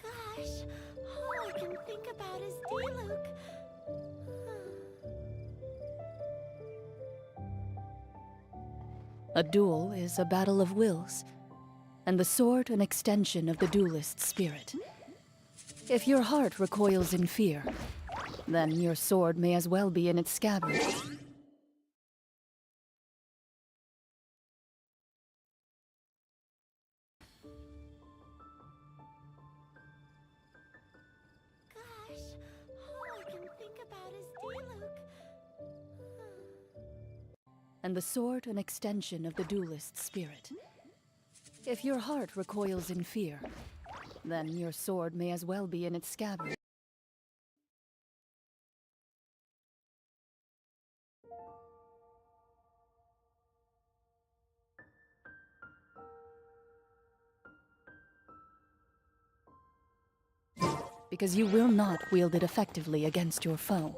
Gosh, all I can think about is Diluc. A duel is a battle of wills, and the sword an extension of the duelist's spirit. If your heart recoils in fear, then your sword may as well be in its scabbard. Gosh, all I can think about is Diluc. And the sword an extension of the duelist's spirit. If your heart recoils in fear, then your sword may as well be in its scabbard. Because you will not wield it effectively against your foe.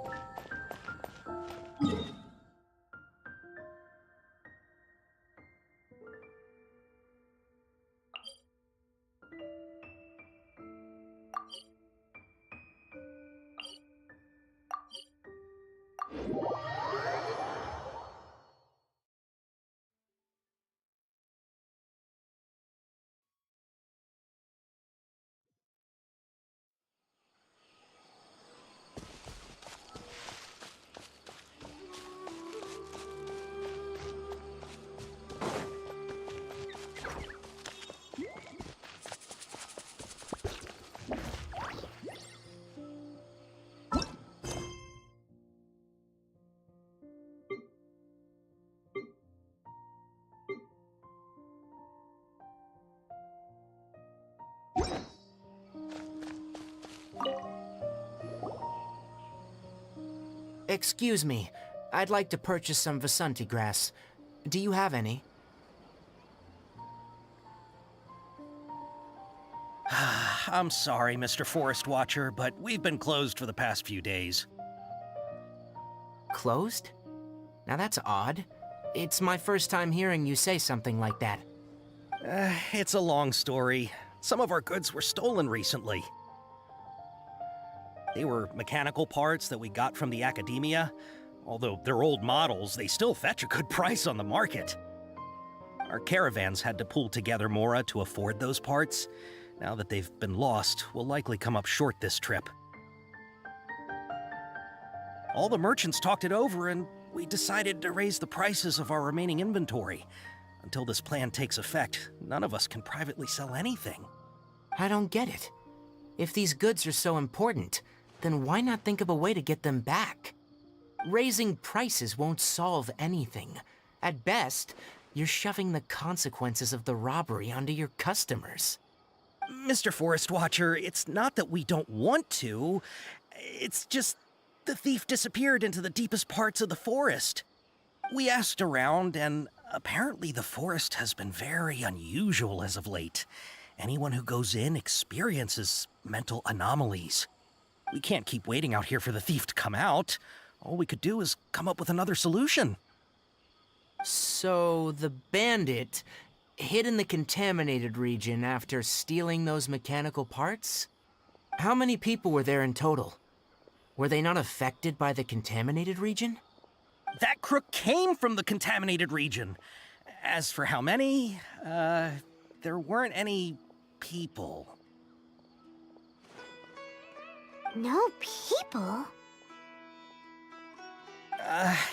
Excuse me, I'd like to purchase some Vasanti grass. Do you have any? I'm sorry, Mr. Forest Watcher, but we've been closed for the past few days. Closed? Now that's odd. It's my first time hearing you say something like that. It's a long story. Some of our goods were stolen recently. They were mechanical parts that we got from the academia. Although they're old models, they still fetch a good price on the market. Our caravans had to pool together more to afford those parts. Now that they've been lost, we'll likely come up short this trip. All the merchants talked it over, and we decided to raise the prices of our remaining inventory. Until this plan takes effect, none of us can privately sell anything. I don't get it. If these goods are so important, then why not think of a way to get them back? Raising prices won't solve anything. At best, you're shoving the consequences of the robbery onto your customers. Mr. Forest Watcher, it's not that we don't want to. It's just the thief disappeared into the deepest parts of the forest. We asked around, and apparently the forest has been very unusual as of late. Anyone who goes in experiences mental anomalies. We can't keep waiting out here for the thief to come out. All we could do is come up with another solution. So the bandit hid in the contaminated region after stealing those mechanical parts? How many people were there in total? Were they not affected by the contaminated region? That crook came from the contaminated region. As for how many, there weren't any people. No people?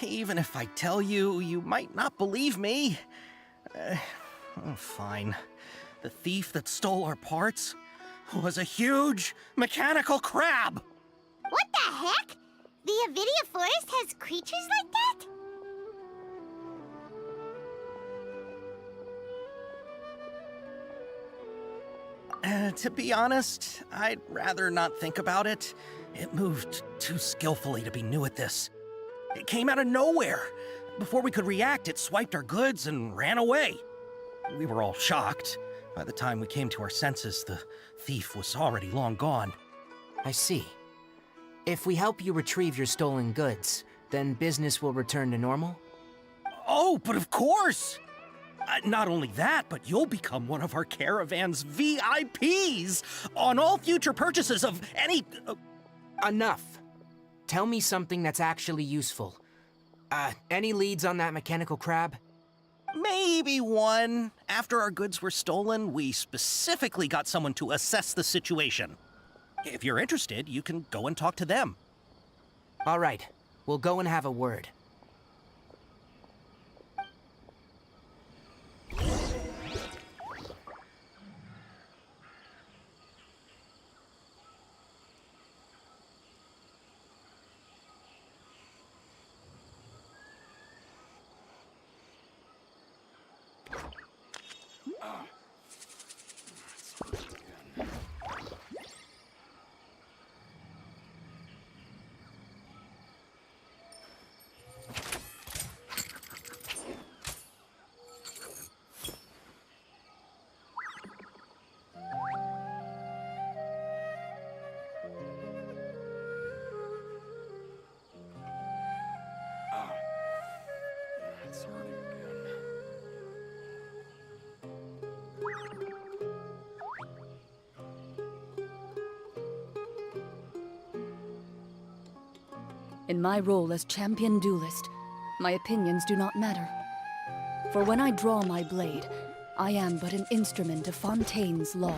Even if I tell you, you might not believe me. Fine. The thief that stole our parts was a huge mechanical crab! What the heck? The Avidia Forest has creatures like that? To be honest, I'd rather not think about it. It moved too skillfully to be new at this. It came out of nowhere. Before we could react, it swiped our goods and ran away. We were all shocked. By the time we came to our senses, the thief was already long gone. I see. If we help you retrieve your stolen goods, then business will return to normal? Oh, but of course! Not only that, but you'll become one of our caravan's VIPs on all future purchases of any... Enough. Tell me something that's actually useful. Any leads on that mechanical crab? Maybe one. After our goods were stolen, we specifically got someone to assess the situation. If you're interested, you can go and talk to them. All right, we'll go and have a word. In my role as champion duelist, my opinions do not matter. For when I draw my blade, I am but an instrument of Fontaine's law.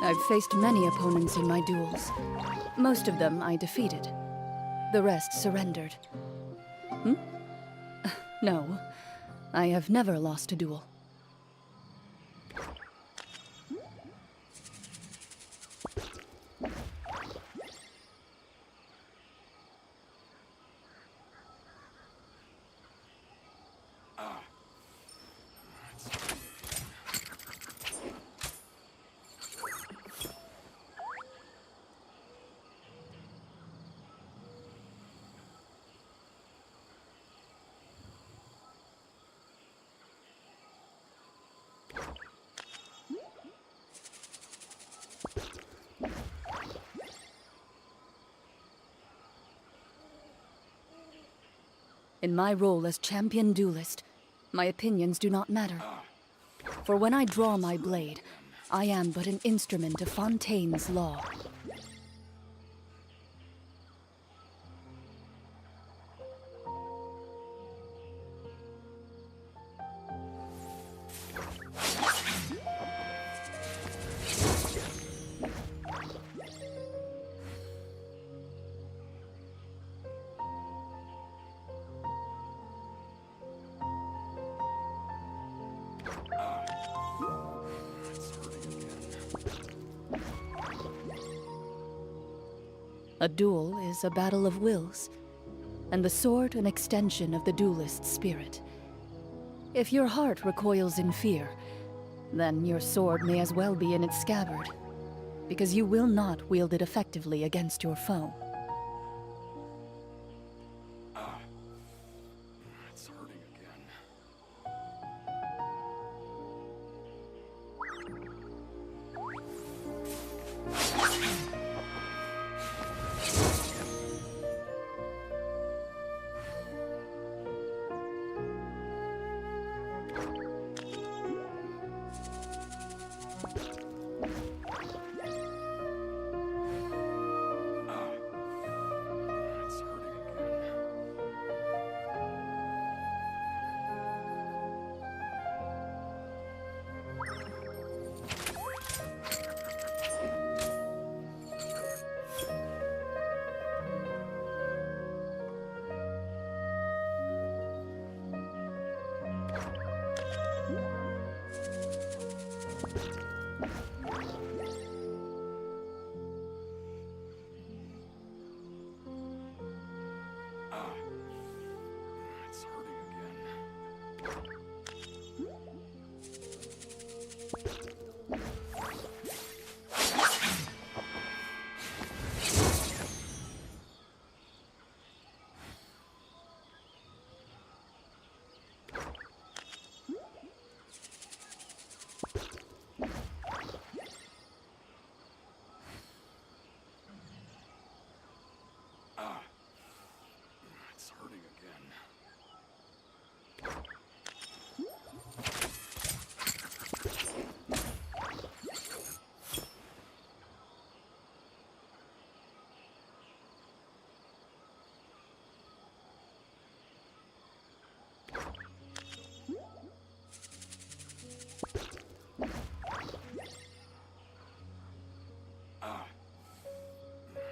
I've faced many opponents in my duels. Most of them I defeated. The rest surrendered. No, I have never lost a duel. In my role as champion duelist, my opinions do not matter. For when I draw my blade, I am but an instrument of Fontaine's law. A duel is a battle of wills, and the sword an extension of the duelist's spirit. If your heart recoils in fear, then your sword may as well be in its scabbard, because you will not wield it effectively against your foe. It's hurting again.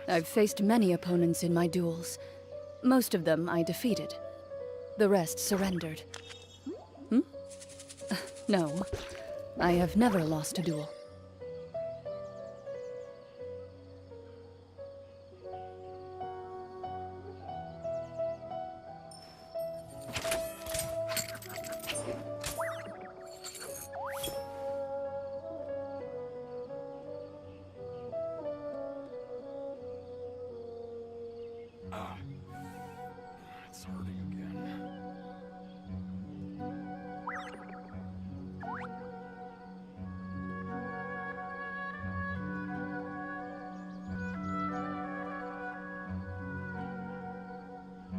I've faced many opponents in my duels. Most of them I defeated. The rest surrendered. No, I have never lost a duel. It's hurting again.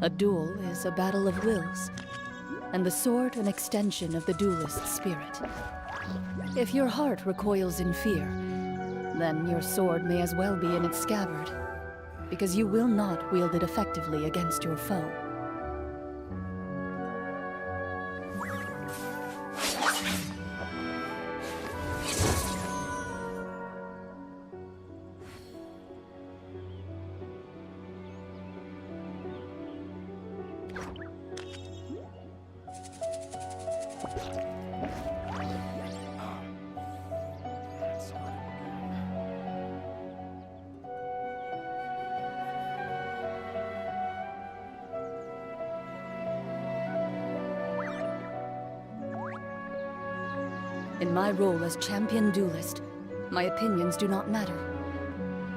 A duel is a battle of wills, and the sword an extension of the duelist's spirit. If your heart recoils in fear, then your sword may as well be in its scabbard, because you will not wield it effectively against your foe. It's hurting again. In my role as champion duelist, my opinions do not matter.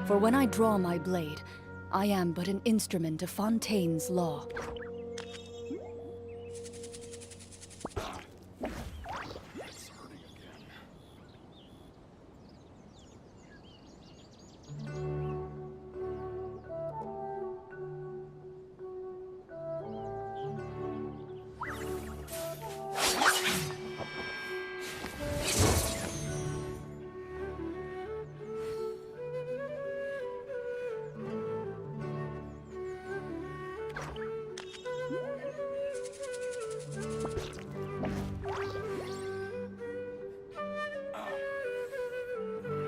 For when I draw my blade, I am but an instrument of Fontaine's law.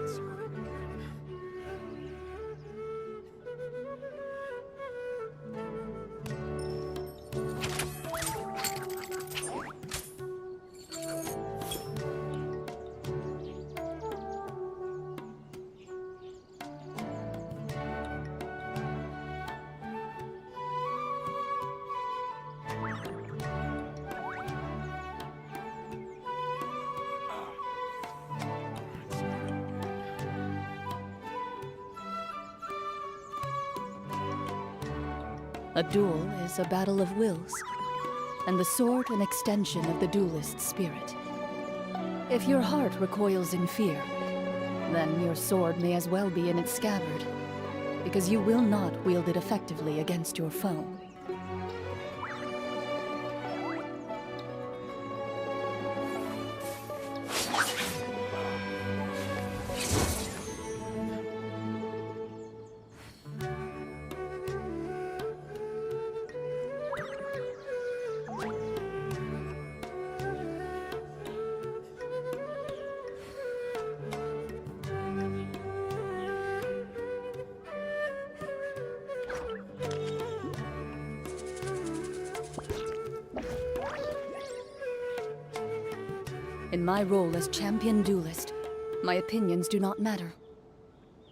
It's hurting again. It's hurting again. A duel is a battle of wills, and the sword an extension of the duelist's spirit. If your heart recoils in fear, then your sword may as well be in its scabbard, because you will not wield it effectively against your foe. In my role as champion duelist, my opinions do not matter.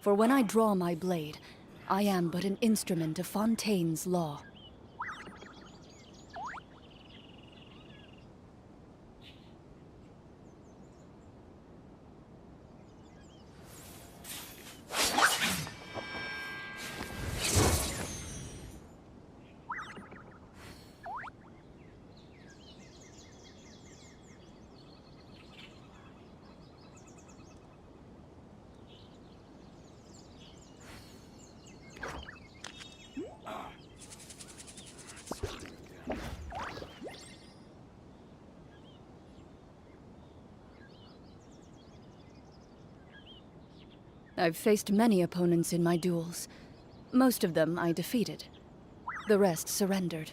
For when I draw my blade, I am but an instrument of Fontaine's law. It's hurting again. I've faced many opponents in my duels. Most of them I defeated. The rest surrendered.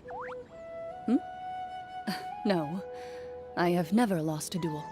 No, I have never lost a duel.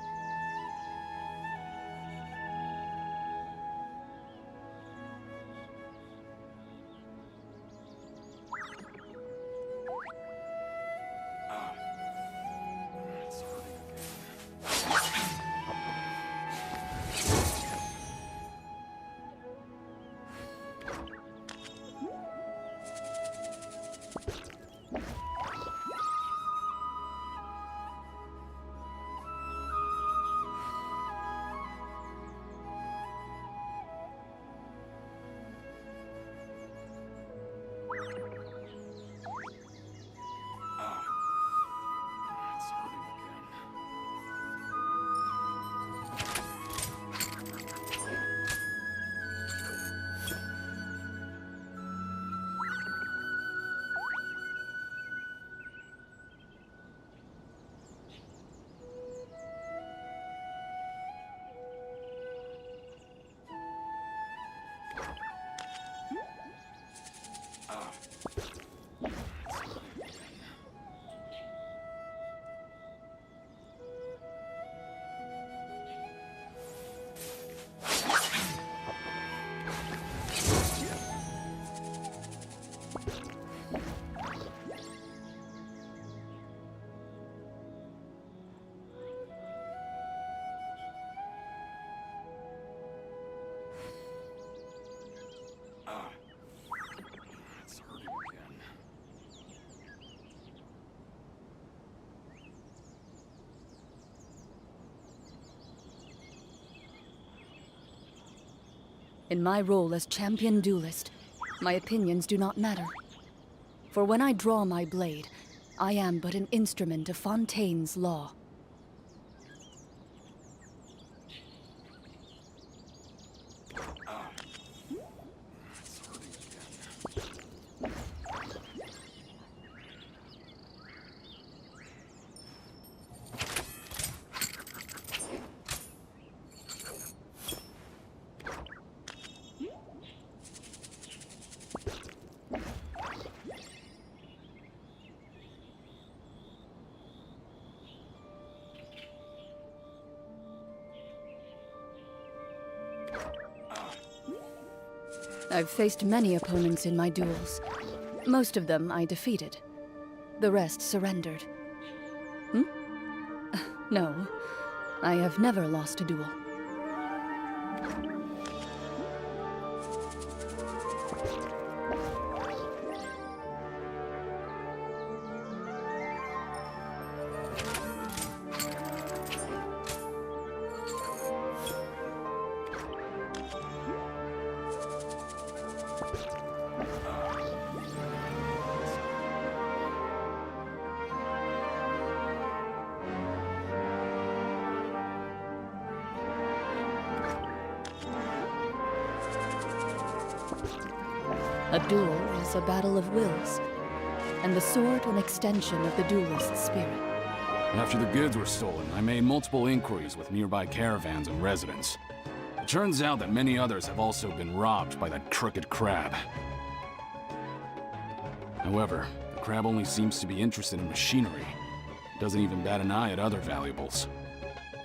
In my role as champion duelist, my opinions do not matter. For when I draw my blade, I am but an instrument of Fontaine's law. I've faced many opponents in my duels. Most of them I defeated. The rest surrendered. No, I have never lost a duel. A duel is a battle of wills, and the sword an extension of the duelist's spirit. After the goods were stolen, I made multiple inquiries with nearby caravans and residents. It turns out that many others have also been robbed by that crooked crab. However, the crab only seems to be interested in machinery. It doesn't even bat an eye at other valuables.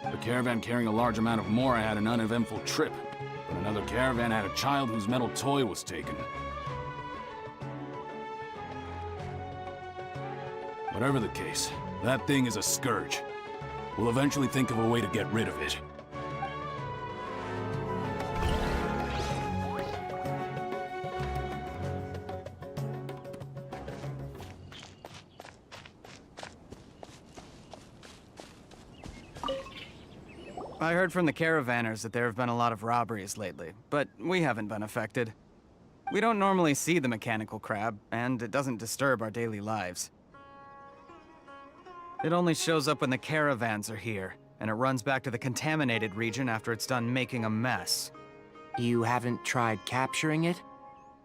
The caravan carrying a large amount of Mora had an uneventful trip, but another caravan had a child whose metal toy was taken. Whatever the case, that thing is a scourge. We'll eventually think of a way to get rid of it. I heard from the caravanners that there have been a lot of robberies lately, but we haven't been affected. We don't normally see the mechanical crab, and it doesn't disturb our daily lives. It only shows up when the caravans are here, and it runs back to the contaminated region after it's done making a mess. You haven't tried capturing it?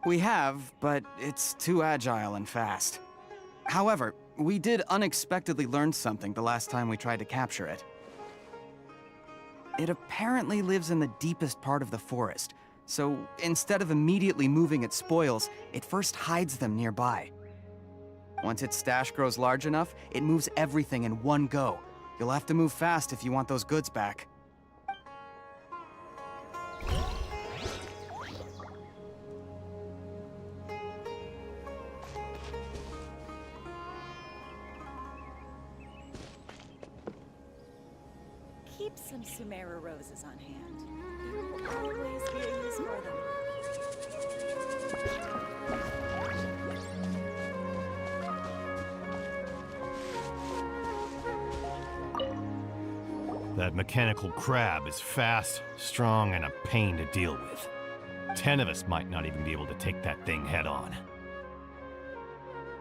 We have, but it's too agile and fast. However, we did unexpectedly learn something the last time we tried to capture it. It apparently lives in the deepest part of the forest, so instead of immediately moving its spoils, it first hides them nearby. Once its stash grows large enough, it moves everything in one go. You'll have to move fast if you want those goods back. Keep some Sumera roses on hand. There will always be a use for them. That mechanical crab is fast, strong, and a pain to deal with. 10 of us might not even be able to take that thing head on.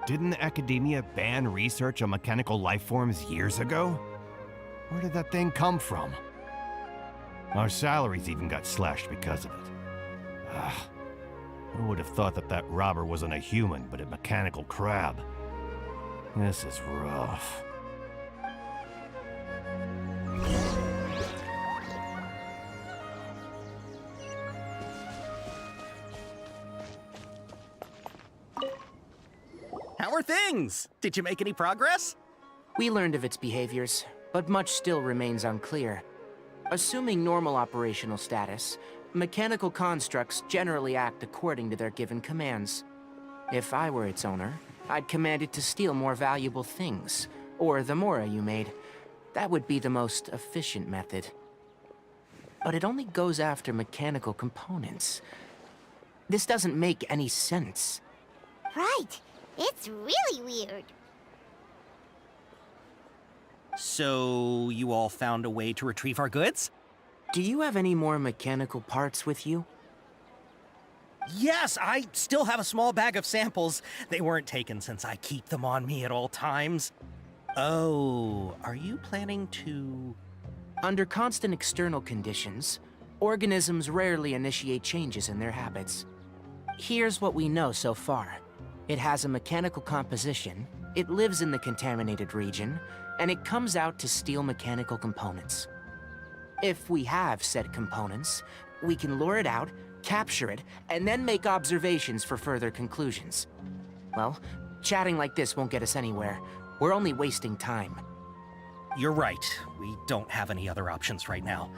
Didn't academia ban research on mechanical life forms years ago? Where did that thing come from? Our salaries even got slashed because of it. Who would have thought that that robber wasn't a human, but a mechanical crab? This is rough. How are things? Did you make any progress? We learned of its behaviors, but much still remains unclear. Assuming normal operational status, mechanical constructs generally act according to their given commands. If I were its owner, I'd command it to steal more valuable things, or the Mora you made. That would be the most efficient method. But it only goes after mechanical components. This doesn't make any sense. Right. It's really weird. So, you all found a way to retrieve our goods? Do you have any more mechanical parts with you? Yes, I still have a small bag of samples. They weren't taken since I keep them on me at all times. Oh, are you planning to... Under constant external conditions, organisms rarely initiate changes in their habits. Here's what we know so far. It has a mechanical composition, it lives in the contaminated region, and it comes out to steal mechanical components. If we have said components, we can lure it out, capture it, and then make observations for further conclusions. Well, chatting like this won't get us anywhere. We're only wasting time. You're right. We don't have any other options right now.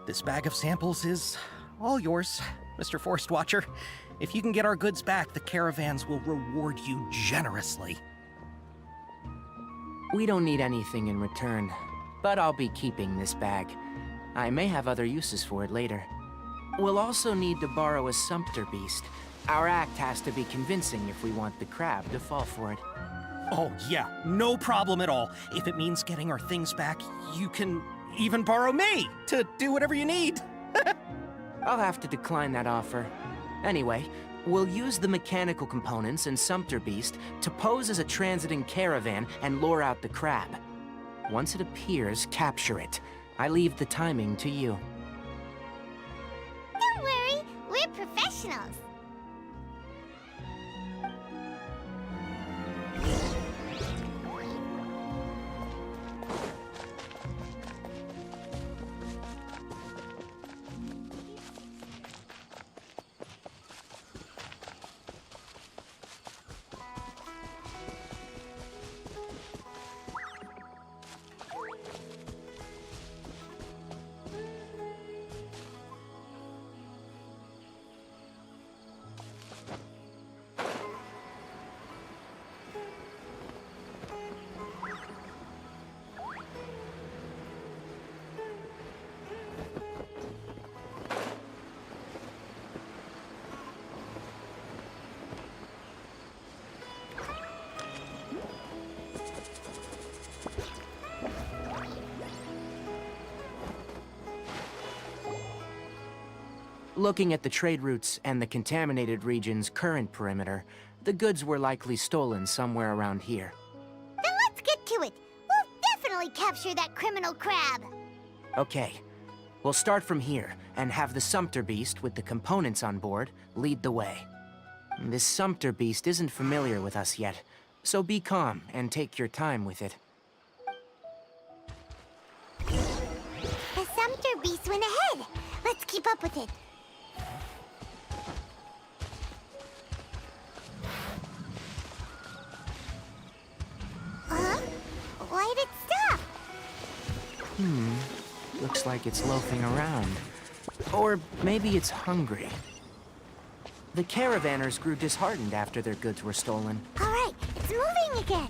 This bag of samples is all yours, Mr. Forest Watcher. If you can get our goods back, the caravans will reward you generously. We don't need anything in return, but I'll be keeping this bag. I may have other uses for it later. We'll also need to borrow a sumpter beast. Our act has to be convincing if we want the crab to fall for it. Oh, yeah, no problem at all. If it means getting our things back, you can even borrow me to do whatever you need. I'll have to decline that offer. Anyway, we'll use the mechanical components and Sumpter Beast to pose as a transiting caravan and lure out the crab. Once it appears, capture it. I leave the timing to you. Don't worry, we're professionals. Looking at the trade routes and the contaminated region's current perimeter, the goods were likely stolen somewhere around here. Then let's get to it. We'll definitely capture that criminal crab. Okay, we'll start from here and have the Sumpter Beast with the components on board lead the way. This Sumpter Beast isn't familiar with us yet, so be calm and take your time with it. The Sumpter Beast went ahead. Let's keep up with it. Huh? Why did it stop? Looks like it's loafing around. Or maybe it's hungry. The caravanners grew disheartened after their goods were stolen. All right, it's moving again.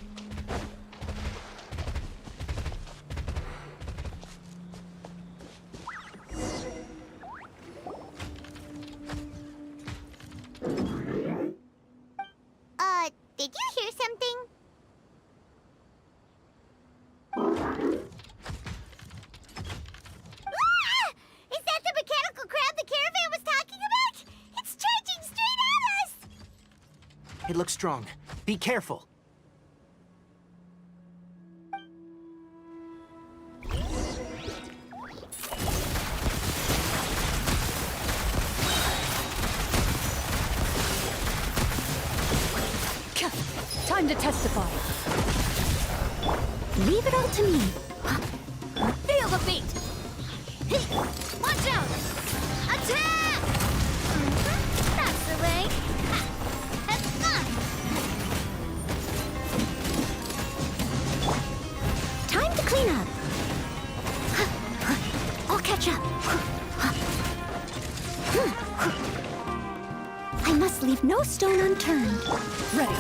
Did you hear something? Ah! Is that the mechanical crab the caravan was talking about? It's charging straight at us! It looks strong. Be careful. Time to testify. Leave it all to me. Feel the beat! Watch out! Attack! That's the way. Have fun! Time to clean up. I'll catch up. I must leave no stone unturned. Ready.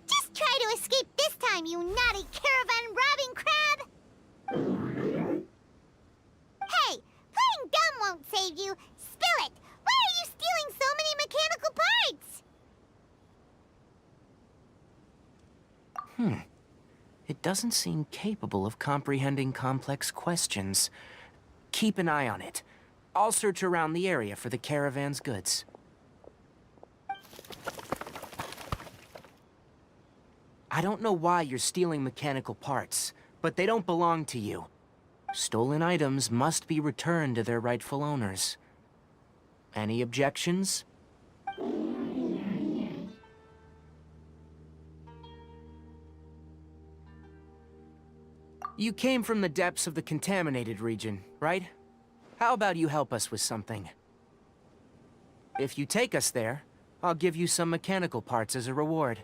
Just try to escape this time, you naughty caravan robbing crab! it doesn't seem capable of comprehending complex questions. Keep an eye on it. I'll search around the area for the caravan's goods. I don't know why you're stealing mechanical parts, but they don't belong to you. Stolen items must be returned to their rightful owners. Any objections? You came from the depths of the contaminated region, right? How about you help us with something? If you take us there, I'll give you some mechanical parts as a reward.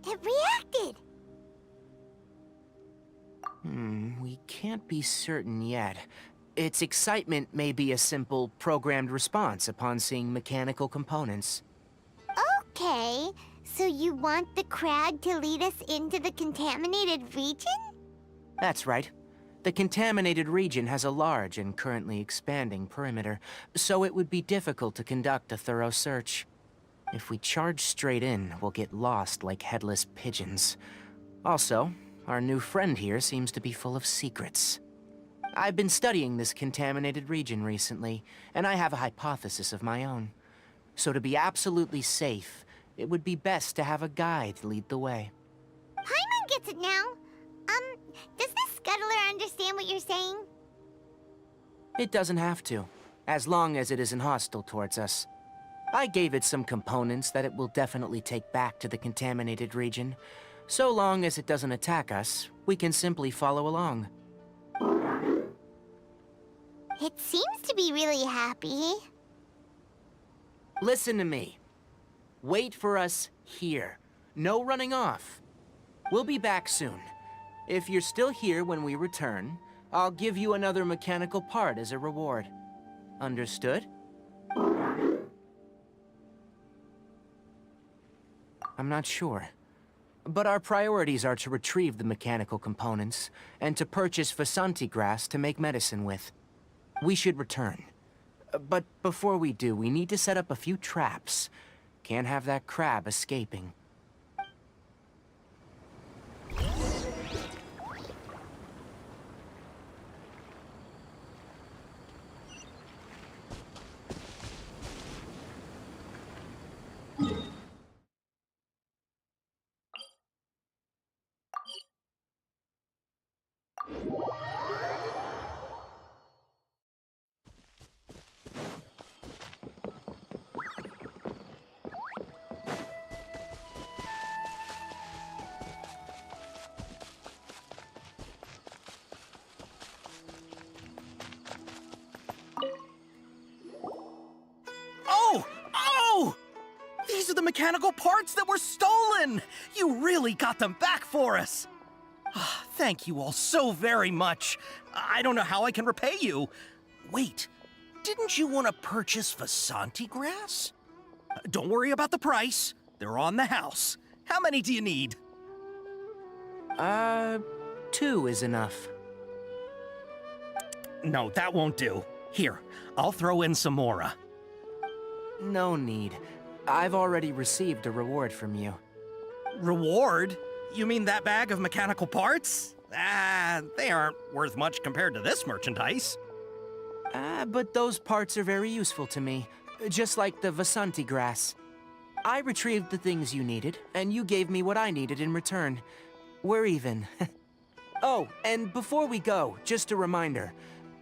It reacted! We can't be certain yet. Its excitement may be a simple, programmed response upon seeing mechanical components. Okay, so you want the crowd to lead us into the contaminated region? That's right. The contaminated region has a large and currently expanding perimeter, so it would be difficult to conduct a thorough search. If we charge straight in, we'll get lost like headless pigeons. Also, our new friend here seems to be full of secrets. I've been studying this contaminated region recently, and I have a hypothesis of my own. So to be absolutely safe, it would be best to have a guide lead the way. Paimon gets it now. Does this scuttler understand what you're saying? It doesn't have to, as long as it isn't hostile towards us. I gave it some components that it will definitely take back to the contaminated region. So long as it doesn't attack us, we can simply follow along. It seems to be really happy. Listen to me. Wait for us here. No running off. We'll be back soon. If you're still here when we return, I'll give you another mechanical part as a reward. Understood? I'm not sure. But our priorities are to retrieve the mechanical components, and to purchase Vasanti grass to make medicine with. We should return. But before we do, we need to set up a few traps. Can't have that crab escaping. Oh! These are the mechanical parts that were stolen! You really got them back for us! Thank you all so very much. I don't know how I can repay you. Wait, didn't you want to purchase Vasanti grass? Don't worry about the price. They're on the house. How many do you need? 2 is enough. No, that won't do. Here, I'll throw in some more. No need. I've already received a reward from you. Reward? You mean that bag of mechanical parts? They aren't worth much compared to this merchandise. But those parts are very useful to me, just like the Vasanti grass. I retrieved the things you needed, and you gave me what I needed in return. We're even. Oh, and before we go, just a reminder.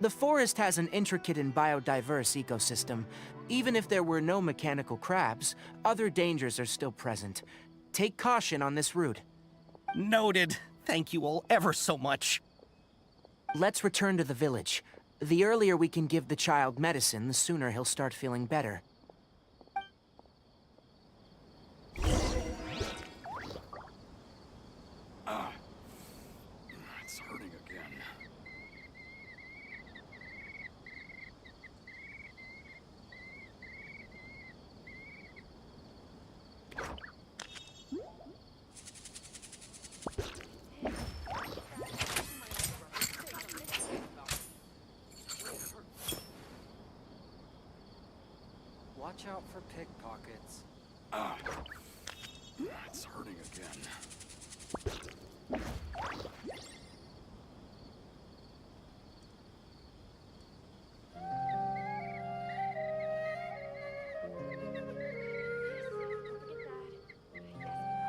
The forest has an intricate and biodiverse ecosystem. Even if there were no mechanical crabs, other dangers are still present. Take caution on this route. Noted. Thank you all ever so much. Let's return to the village. The earlier we can give the child medicine, the sooner he'll start feeling better. It's hurting again. Watch out for pickpockets. It's hurting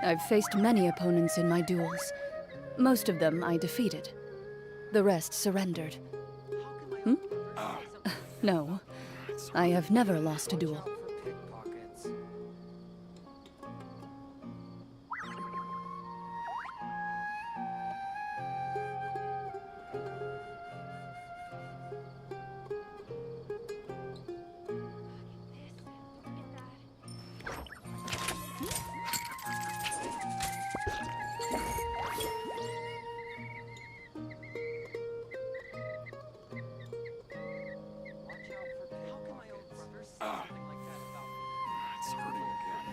I've faced many opponents in my duels. Most of them I defeated. The rest surrendered. No, I have never lost a duel. It's hurting again.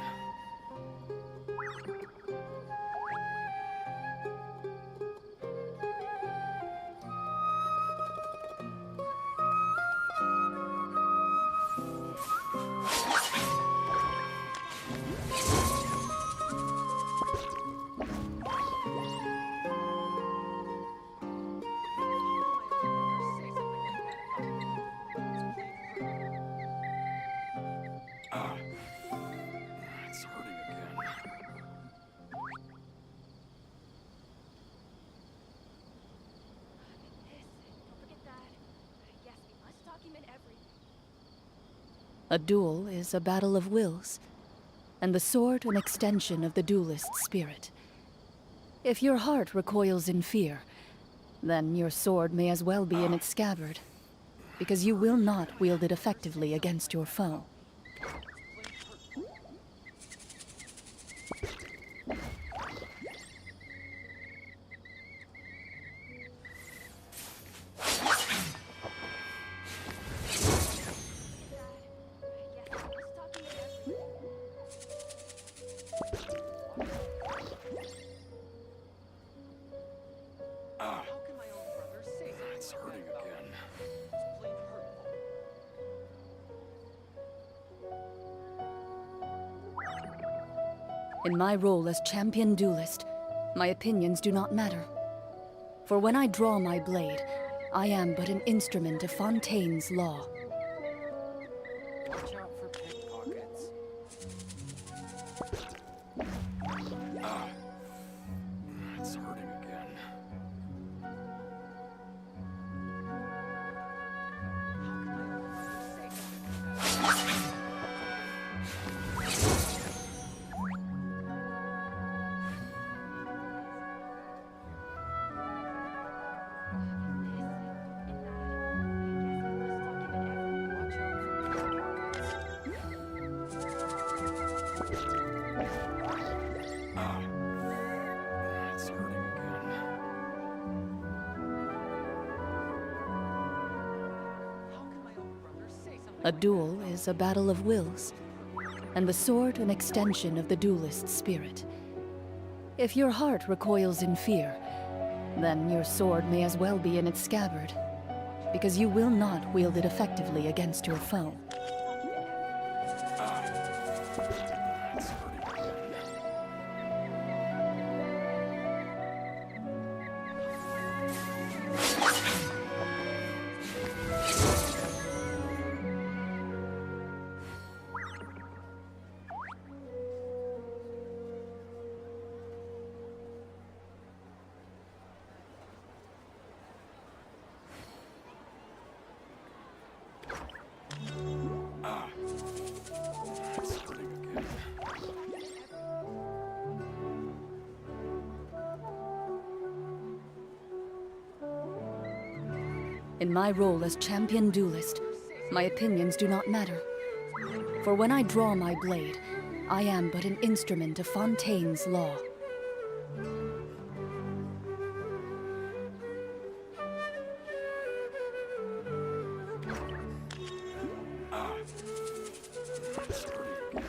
It's hurting again. A duel is a battle of wills, and the sword an extension of the duelist's spirit. If your heart recoils in fear, then your sword may as well be in its scabbard, because you will not wield it effectively against your foe. It's hurting again. In my role as champion duelist, my opinions do not matter. For when I draw my blade, I am but an instrument of Fontaine's law. Watch out for pickpockets. It's hurting again. It's hurting again. A duel is a battle of wills, and the sword an extension of the duelist's spirit. If your heart recoils in fear, then your sword may as well be in its scabbard, because you will not wield it effectively against your foe. It's hurting again. It's hurting again. In my role as champion duelist, my opinions do not matter. For when I draw my blade, I am but an instrument of Fontaine's law. It's hurting again.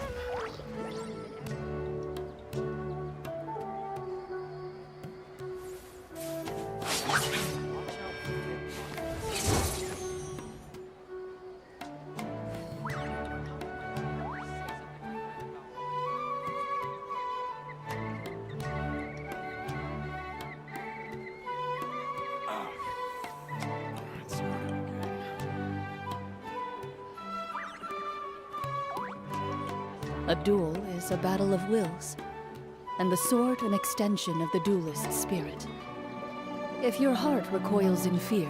A duel is a battle of wills, and the sword an extension of the duelist's spirit. If your heart recoils in fear,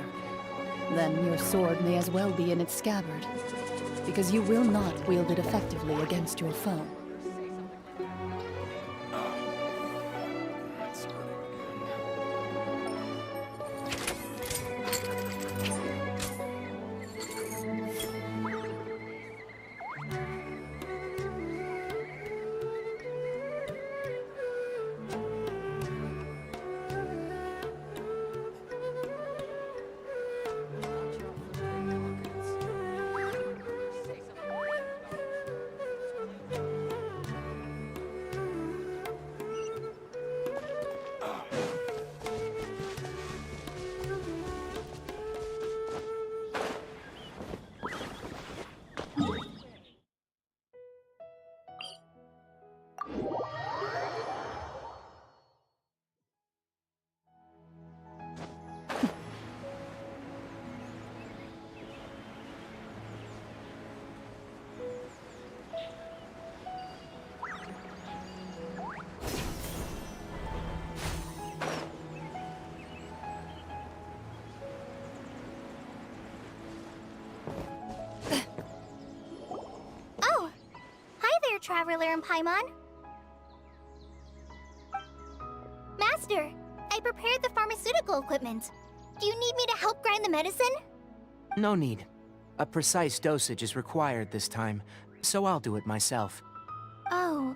then your sword may as well be in its scabbard, because you will not wield it effectively against your foe. Traveler and Paimon. Master, I prepared the pharmaceutical equipment. Do you need me to help grind the medicine? No need. A precise dosage is required this time, so I'll do it myself. Oh,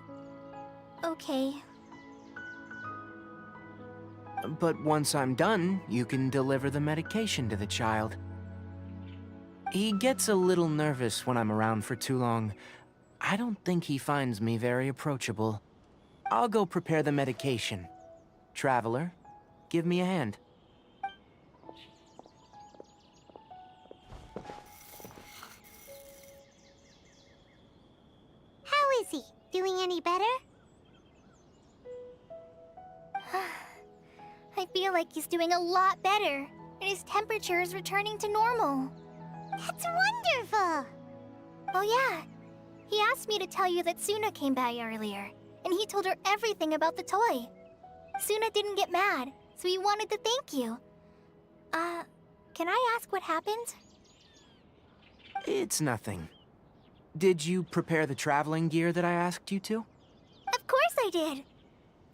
okay. But once I'm done, you can deliver the medication to the child. He gets a little nervous when I'm around for too long. I don't think he finds me very approachable. I'll go prepare the medication. Traveler, give me a hand. How is he? Doing any better? I feel like he's doing a lot better, and his temperature is returning to normal. That's wonderful! Oh yeah, he asked me to tell you that Suna came by earlier, and he told her everything about the toy. Suna didn't get mad, so he wanted to thank you. Can I ask what happened? It's nothing. Did you prepare the traveling gear that I asked you to? Of course I did!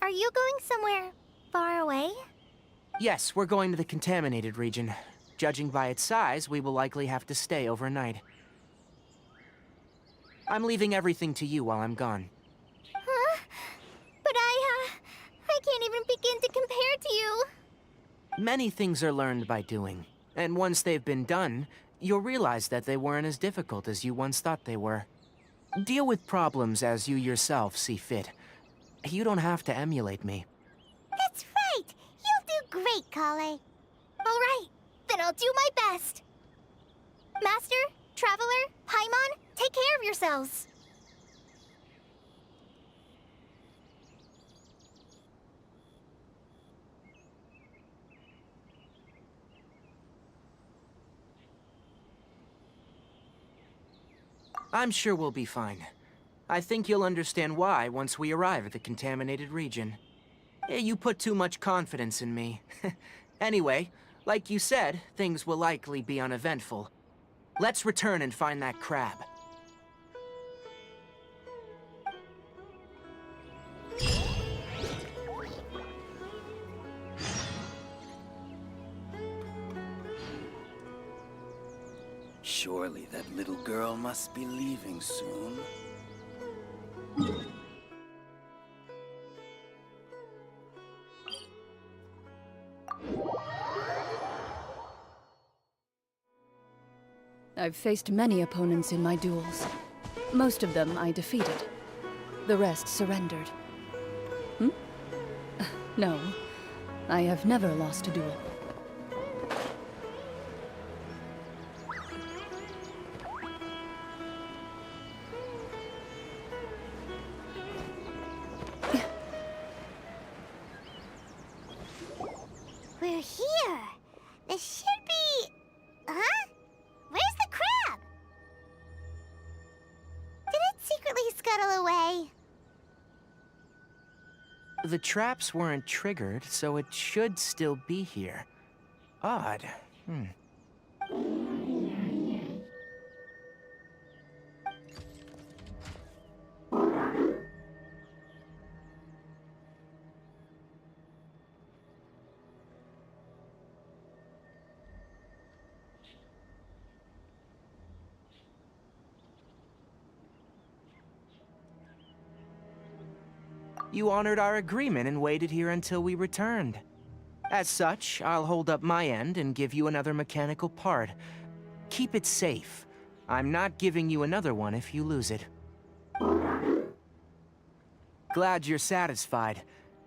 Are you going somewhere far away? Yes, we're going to the contaminated region. Judging by its size, we will likely have to stay overnight. I'm leaving everything to you while I'm gone. Huh? But I can't even begin to compare to you. Many things are learned by doing, and once they've been done, you'll realize that they weren't as difficult as you once thought they were. Deal with problems as you yourself see fit. You don't have to emulate me. That's right! You'll do great, Kale. All right, then I'll do my best. Master, Traveler, Paimon, take care of yourselves. I'm sure we'll be fine. I think you'll understand why once we arrive at the contaminated region. You put too much confidence in me. Anyway, like you said, things will likely be uneventful. Let's return and find that crab. Surely that little girl must be leaving soon. I've faced many opponents in my duels. Most of them I defeated. The rest surrendered. No, I have never lost a duel. We're here. This should be... Huh? Where's the crab? Did it secretly scuttle away? The traps weren't triggered, so it should still be here. Odd. You honored our agreement and waited here until we returned. As such, I'll hold up my end and give you another mechanical part. Keep it safe. I'm not giving you another one if you lose it. Glad you're satisfied.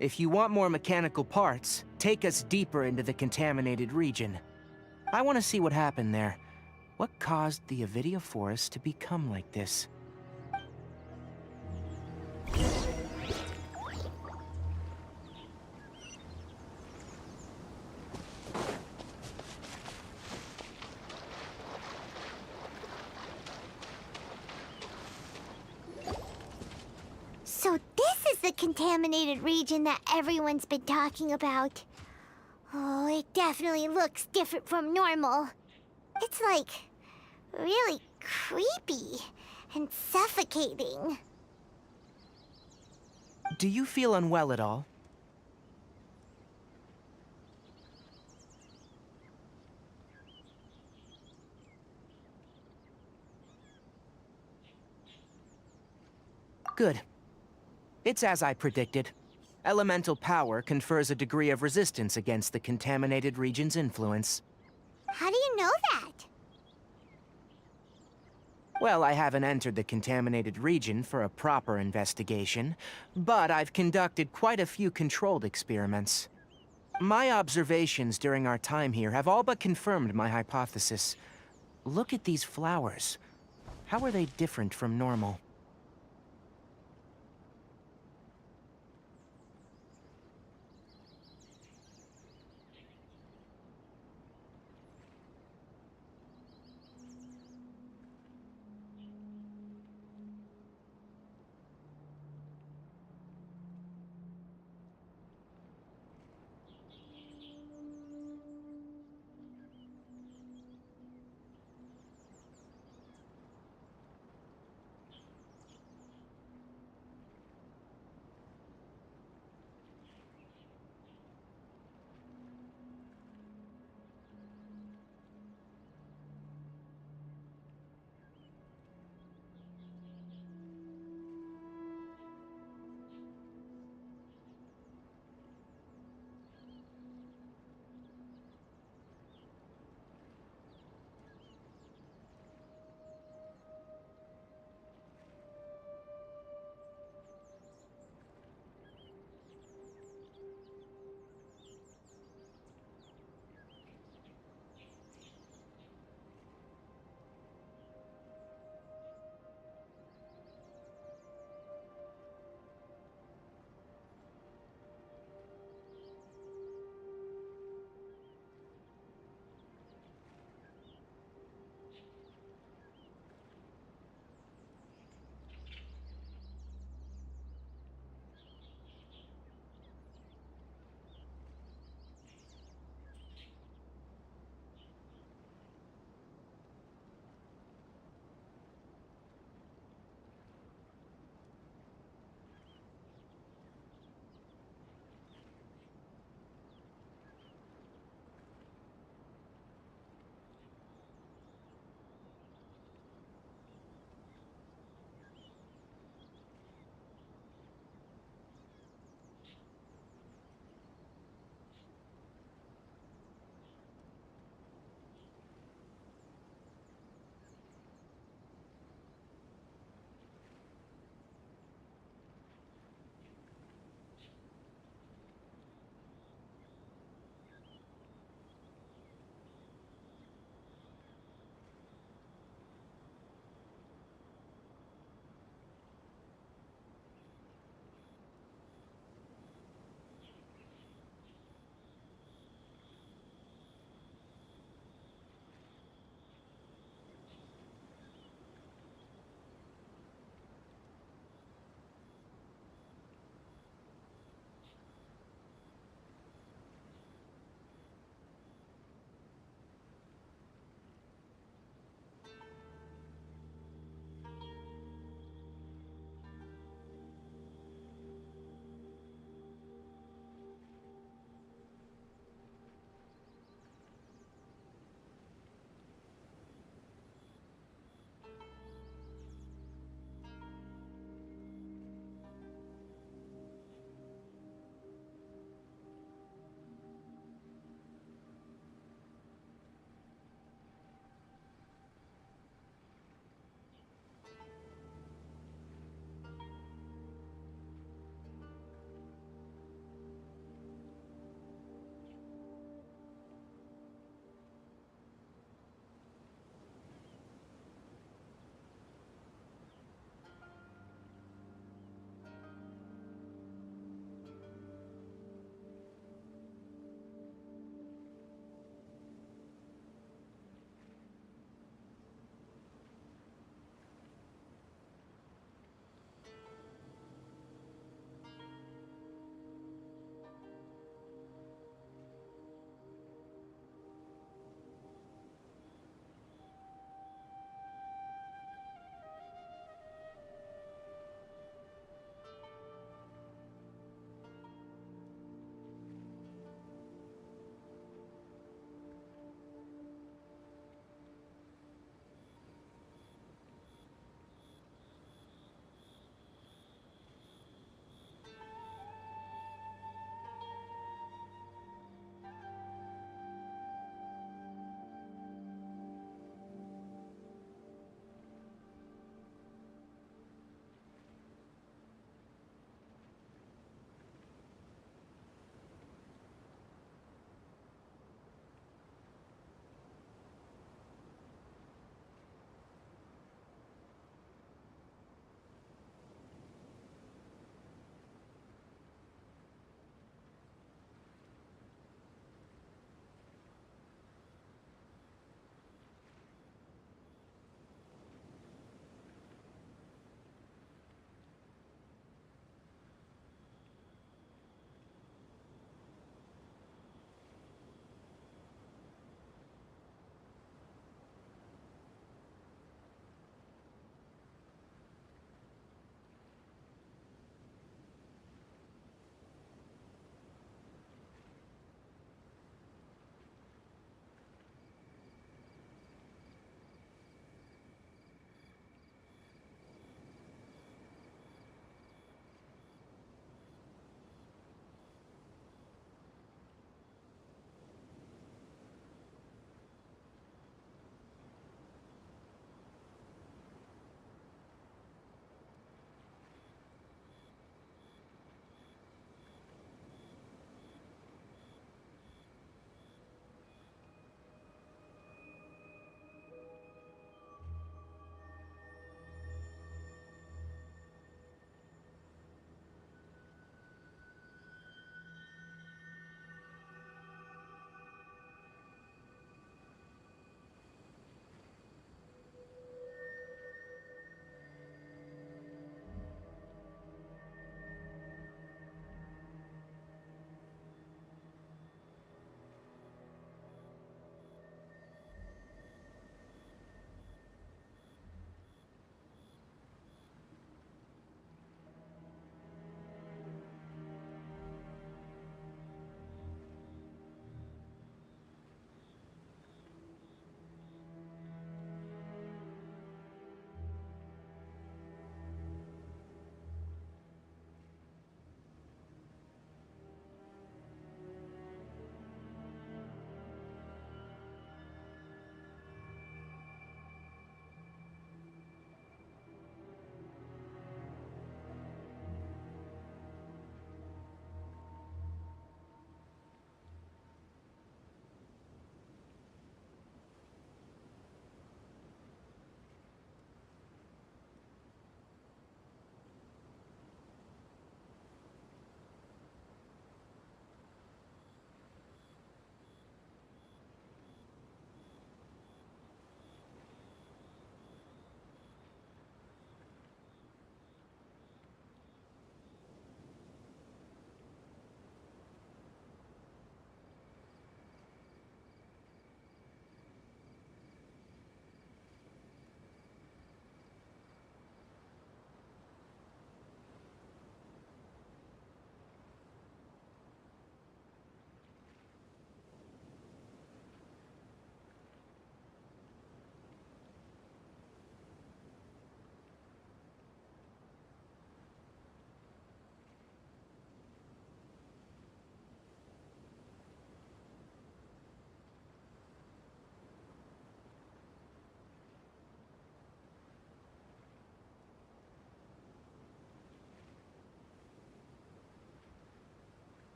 If you want more mechanical parts, take us deeper into the contaminated region. I want to see what happened there. What caused the Avidia forest to become like this? So this is the contaminated region that everyone's been talking about. Oh, it definitely looks different from normal. It's like really creepy and suffocating. Do you feel unwell at all? Good. It's as I predicted. Elemental power confers a degree of resistance against the contaminated region's influence. How do you know that? Well, I haven't entered the contaminated region for a proper investigation, but I've conducted quite a few controlled experiments. My observations during our time here have all but confirmed my hypothesis. Look at these flowers. How are they different from normal?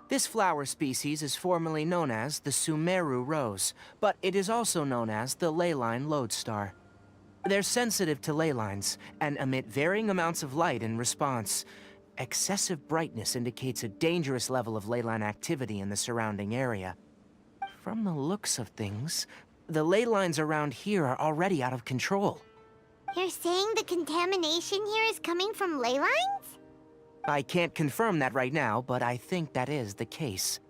This flower species is formerly known as the Sumeru rose, but it is also known as the ley-line lodestar. They're sensitive to ley lines and emit varying amounts of light in response. Excessive brightness indicates a dangerous level of ley line activity in the surrounding area. From the looks of things, the ley lines around here are already out of control. You're saying the contamination here is coming from ley lines? I can't confirm that right now, but I think that is the case.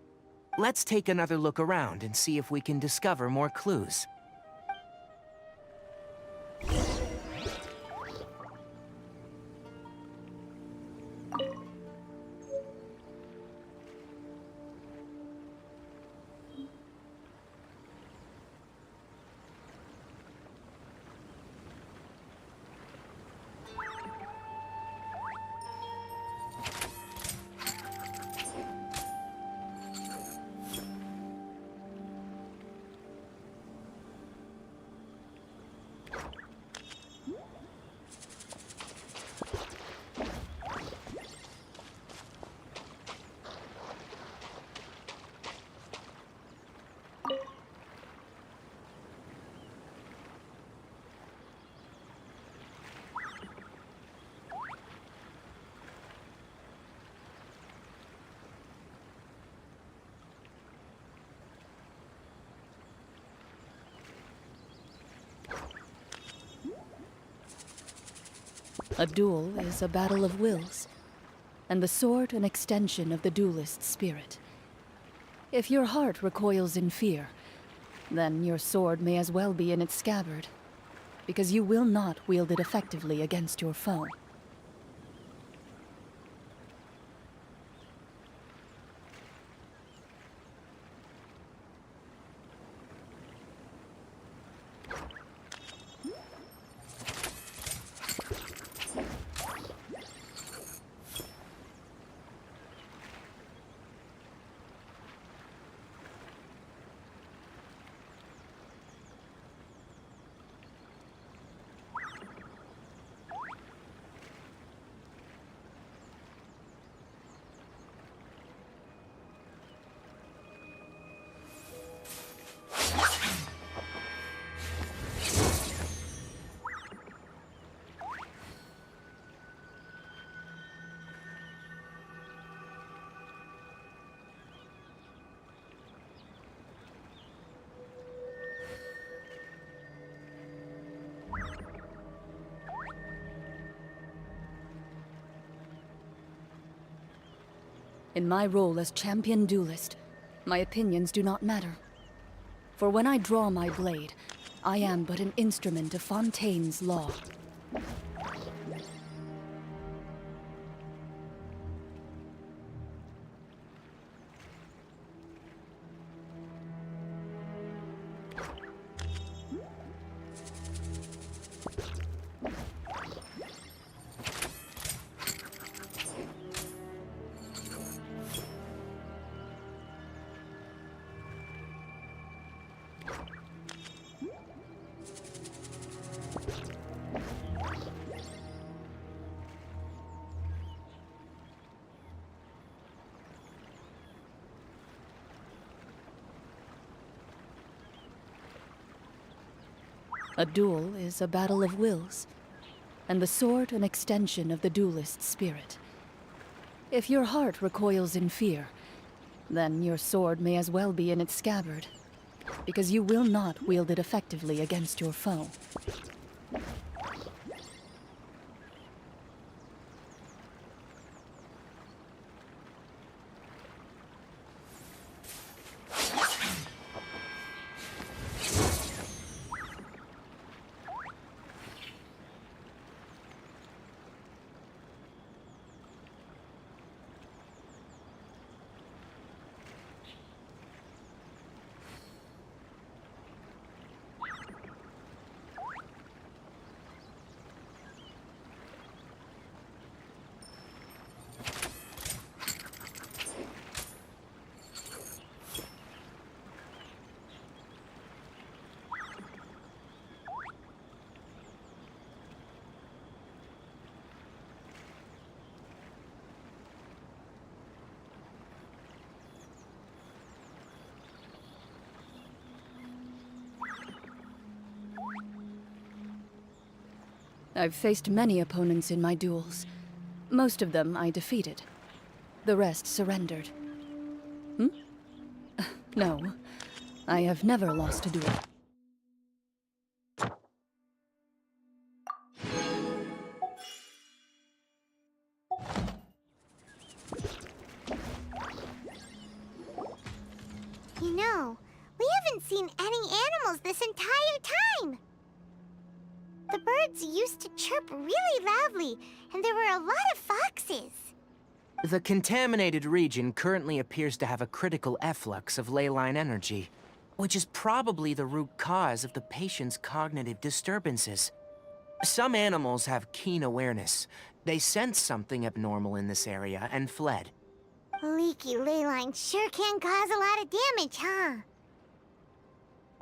Let's take another look around and see if we can discover more clues. A duel is a battle of wills, and the sword an extension of the duelist's spirit. If your heart recoils in fear, then your sword may as well be in its scabbard, because you will not wield it effectively against your foe. In my role as champion duelist, my opinions do not matter. For when I draw my blade, I am but an instrument of Fontaine's law. A duel is a battle of wills, and the sword an extension of the duelist's spirit. If your heart recoils in fear, then your sword may as well be in its scabbard, because you will not wield it effectively against your foe. I've faced many opponents in my duels. Most of them I defeated. The rest surrendered. No, I have never lost a duel. You know, we haven't seen any animals this entire time! The birds used to chirp really loudly, and there were a lot of foxes. The contaminated region currently appears to have a critical efflux of ley-line energy, which is probably the root cause of the patient's cognitive disturbances. Some animals have keen awareness. They sensed something abnormal in this area and fled. Leaky ley line sure can cause a lot of damage, huh?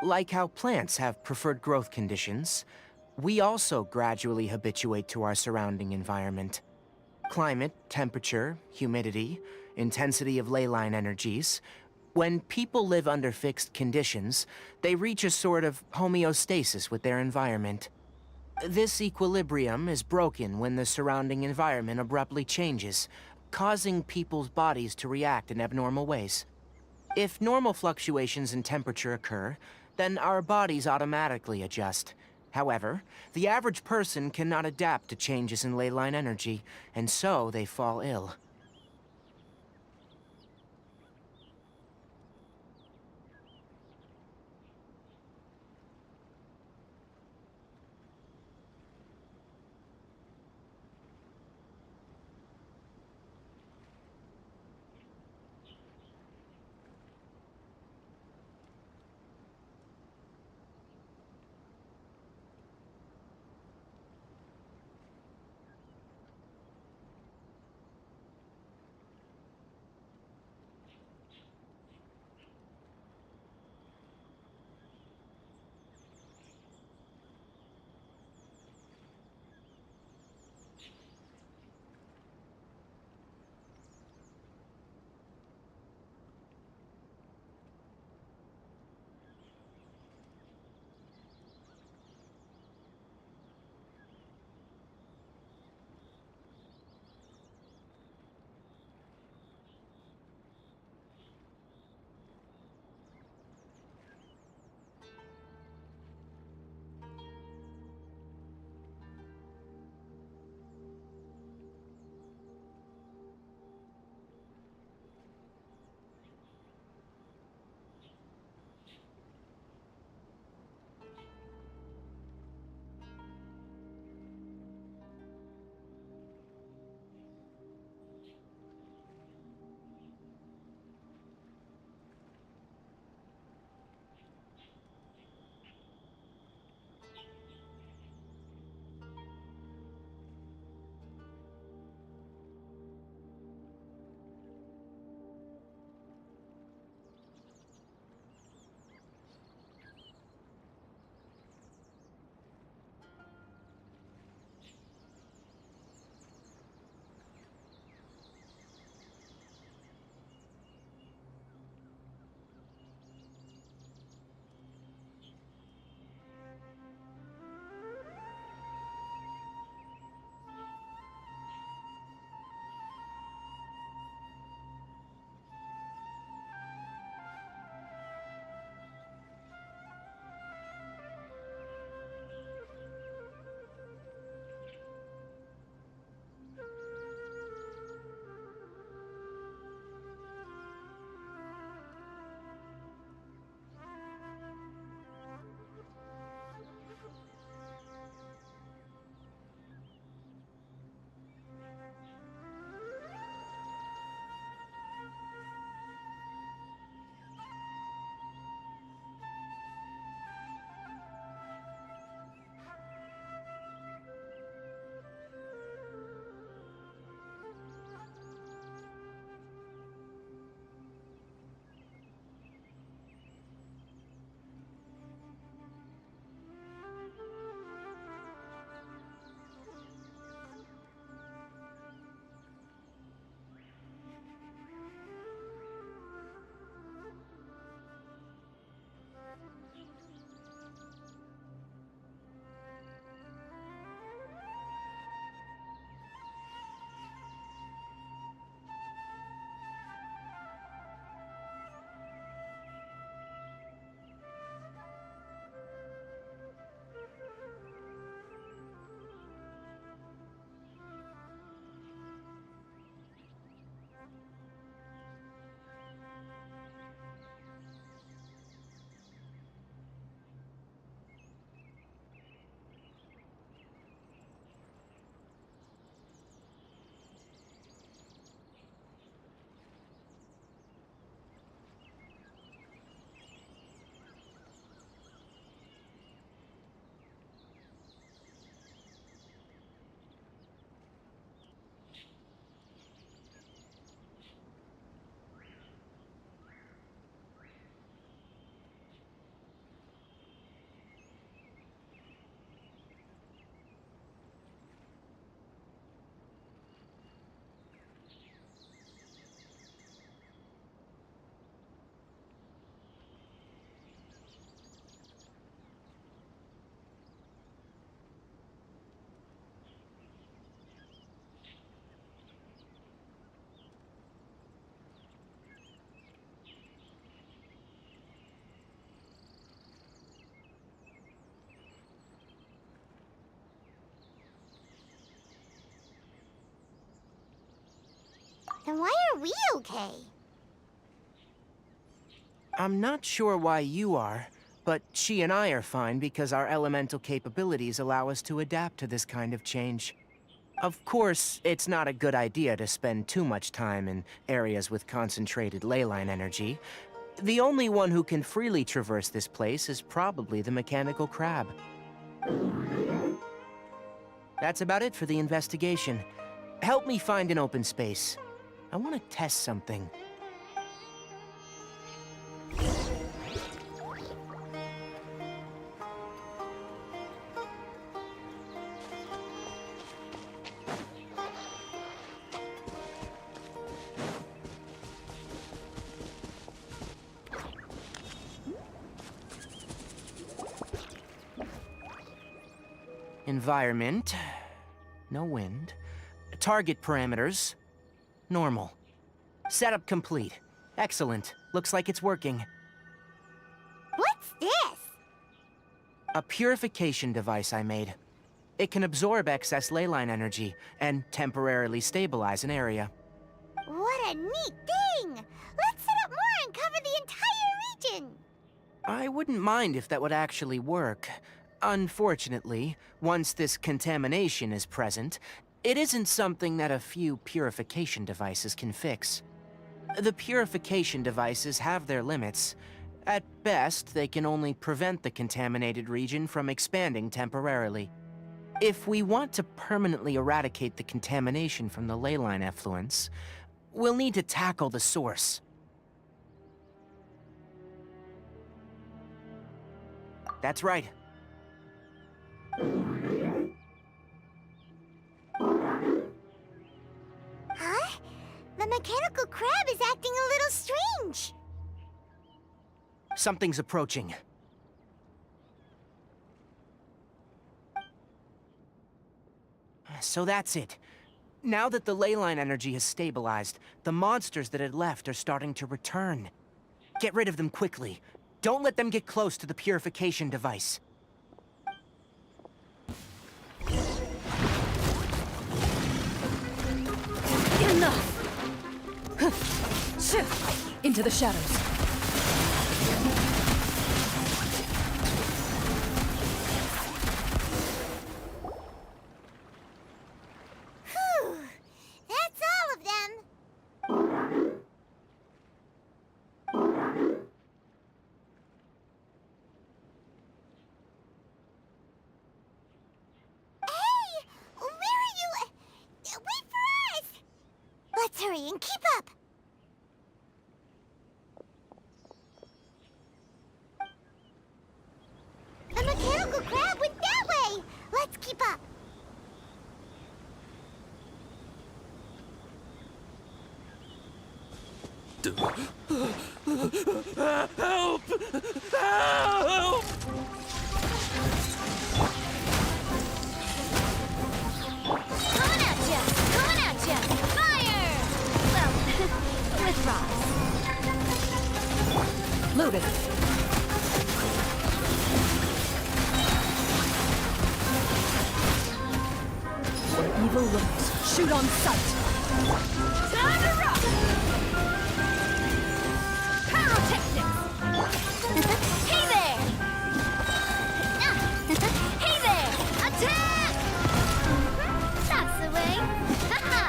Like how plants have preferred growth conditions, we also gradually habituate to our surrounding environment. Climate, temperature, humidity, intensity of ley-line energies. When people live under fixed conditions, they reach a sort of homeostasis with their environment. This equilibrium is broken when the surrounding environment abruptly changes, causing people's bodies to react in abnormal ways. If normal fluctuations in temperature occur, then our bodies automatically adjust. However, the average person cannot adapt to changes in ley-line energy, and so they fall ill. Then why are we okay? I'm not sure why you are, but she and I are fine because our elemental capabilities allow us to adapt to this kind of change. Of course, it's not a good idea to spend too much time in areas with concentrated ley-line energy. The only one who can freely traverse this place is probably the mechanical crab. That's about it for the investigation. Help me find an open space. I want to test something. Environment. No wind. Target parameters. Normal. Setup complete. Excellent. Looks like it's working. What's this? A purification device I made. It can absorb excess ley-line energy and temporarily stabilize an area. What a neat thing! Let's set up more and cover the entire region! I wouldn't mind if that would actually work. Unfortunately, once this contamination is present, it isn't something that a few purification devices can fix. The purification devices have their limits. At best, they can only prevent the contaminated region from expanding temporarily. If we want to permanently eradicate the contamination from the ley-line effluents, we'll need to tackle the source. That's right. Huh? The mechanical crab is acting a little strange. Something's approaching. So that's it. Now that the ley-line energy has stabilized, the monsters that had left are starting to return. Get rid of them quickly. Don't let them get close to the purification device. Enough! Into the shadows. Whew! That's all of them. Hey! Where are you? Wait for us! Let's hurry and keep up! The mechanical crab went that way! Let's keep up! Help! Help! Coming at ya! Coming at ya! Fire! Well, with rocks. Loaded. Where evil lurks, shoot on sight. Time to rock! Pyrotechnics! Hey there! Hey there! Attack! That's the way! Ha-ha!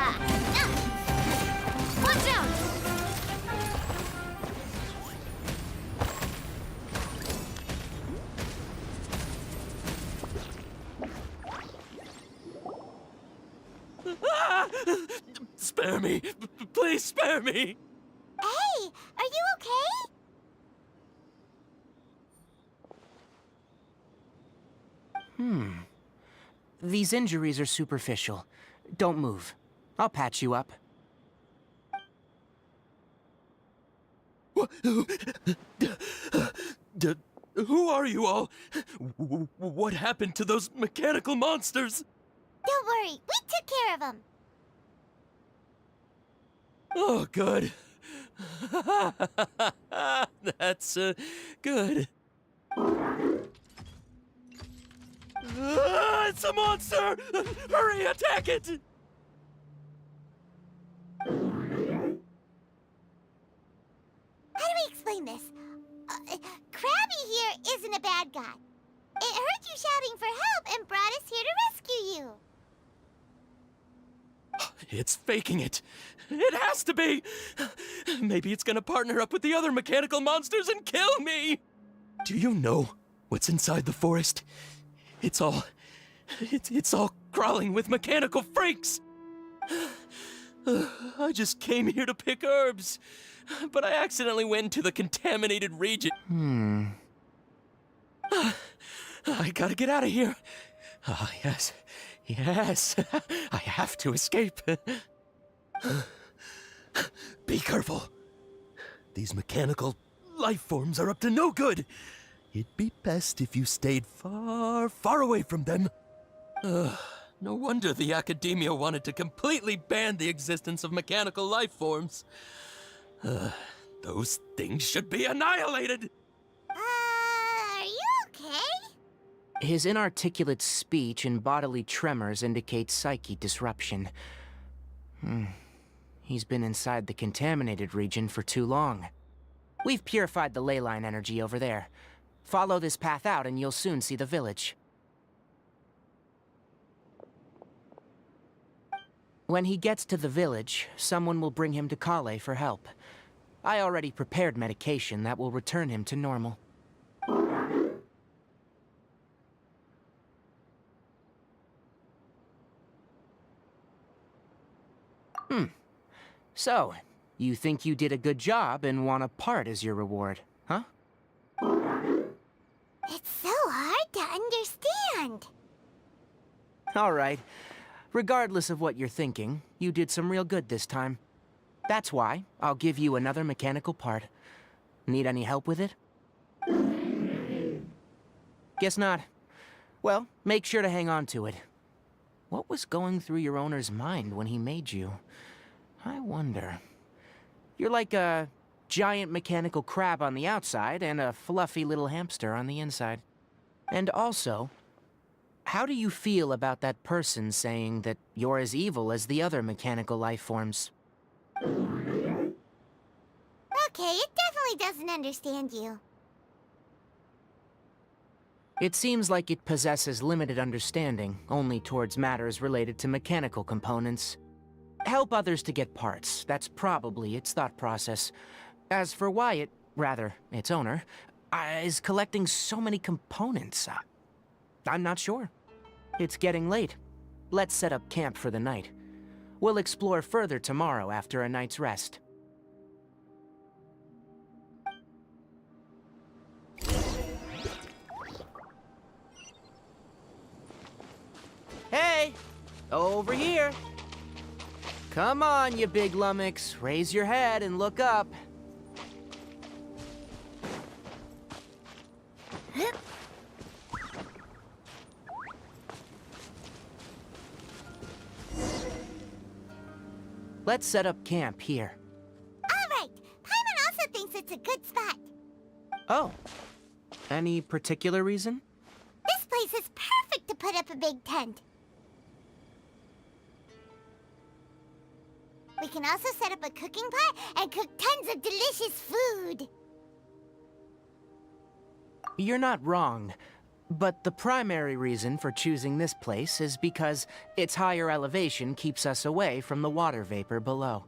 Watch out! Spare me! Please spare me! Hey! Are you okay? These injuries are superficial. Don't move. I'll patch you up. Who are you all? What happened to those mechanical monsters? Don't worry, we took care of them. Oh, good. That's good. It's a monster! Hurry, attack it! explain this? Krabby here isn't a bad guy. It heard you shouting for help and brought us here to rescue you. It's faking it. It has to be. Maybe it's gonna partner up with the other mechanical monsters and kill me. Do you know what's inside the forest? It's all crawling with mechanical freaks. I just came here to pick herbs, but I accidentally went into the contaminated region. I gotta get out of here. Ah, yes. Yes. I have to escape. Be careful. These mechanical life forms are up to no good. It'd be best if you stayed far, far away from them. No wonder the academia wanted to completely ban the existence of mechanical life forms. Those things should be annihilated! Are you okay? His inarticulate speech and bodily tremors indicate psyche disruption. He's been inside the contaminated region for too long. We've purified the ley line energy over there. Follow this path out and you'll soon see the village. When he gets to the village, someone will bring him to Kale for help. I already prepared medication that will return him to normal. So, you think you did a good job and want a part as your reward, huh? It's so hard to understand. All right. Regardless of what you're thinking, you did some real good this time. That's why I'll give you another mechanical part. Need any help with it? Guess not. Well, make sure to hang on to it. What was going through your owner's mind when he made you? I wonder. You're like a giant mechanical crab on the outside and a fluffy little hamster on the inside. And also, how do you feel about that person saying that you're as evil as the other mechanical life forms? Okay, it definitely doesn't understand you. It seems like it possesses limited understanding, only towards matters related to mechanical components. Help others to get parts, that's probably its thought process. As for why it, rather, its owner, is collecting so many components, I'm not sure. It's getting late. Let's set up camp for the night. We'll explore further tomorrow after a night's rest. Hey! Over here! Come on, you big lummox. Raise your head and look up. Let's set up camp here. All right. Paimon also thinks it's a good spot. Oh. Any particular reason? This place is perfect to put up a big tent. We can also set up a cooking pot and cook tons of delicious food. You're not wrong, but the primary reason for choosing this place is because its higher elevation keeps us away from the water vapor below.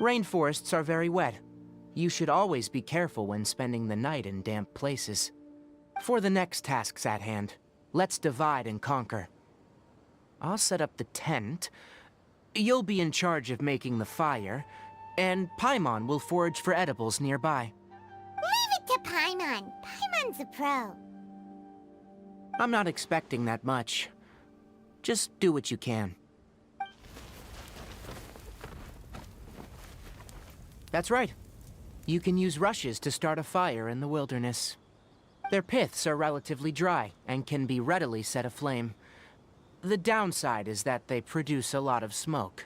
Rainforests are very wet. You should always be careful when spending the night in damp places. For the next tasks at hand, let's divide and conquer. I'll set up the tent. You'll be in charge of making the fire, and Paimon will forage for edibles nearby. Leave it to Paimon. Paimon's a pro. I'm not expecting that much. Just do what you can. That's right. You can use rushes to start a fire in the wilderness. Their piths are relatively dry and can be readily set aflame. The downside is that they produce a lot of smoke.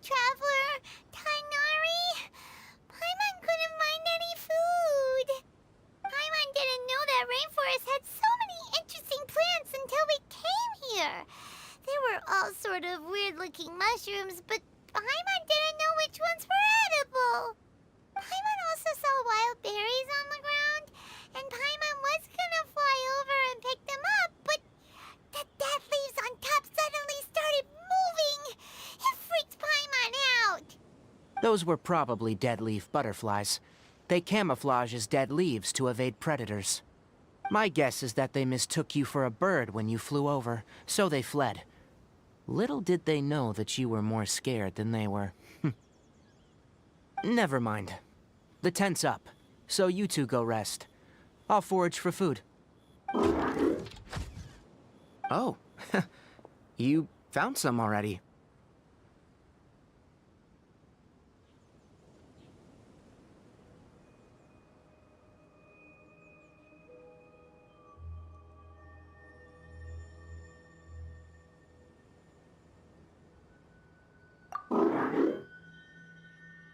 Traveler, Tainari, Paimon couldn't find any food. Paimon didn't know that rainforest had so many interesting plants until we came here. There were all sort of weird-looking mushrooms, but Paimon didn't know which ones were edible. Those were probably dead leaf butterflies. They camouflage as dead leaves to evade predators. My guess is that they mistook you for a bird when you flew over, so they fled. Little did they know that you were more scared than they were. Never mind. The tent's up, so you two go rest. I'll forage for food. Oh, you found some already.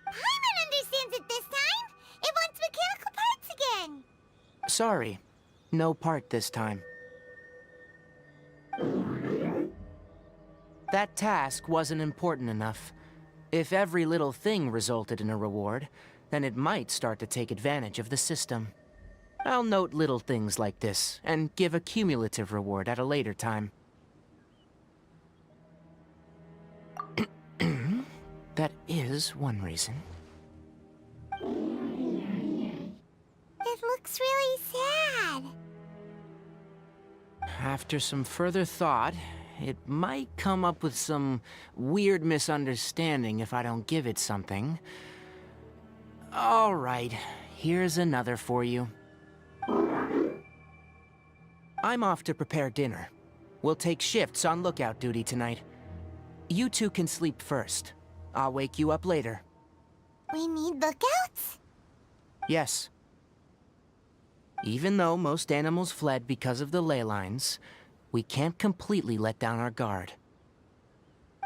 Paimon understands it this time! It wants mechanical parts again! Sorry, no part this time. That task wasn't important enough. If every little thing resulted in a reward, then it might start to take advantage of the system. I'll note little things like this, and give a cumulative reward at a later time. That is one reason. It looks really sad. After some further thought, it might come up with some weird misunderstanding if I don't give it something. All right, here's another for you. I'm off to prepare dinner. We'll take shifts on lookout duty tonight. You two can sleep first. I'll wake you up later. We need lookouts? Yes. Even though most animals fled because of the ley lines, we can't completely let down our guard.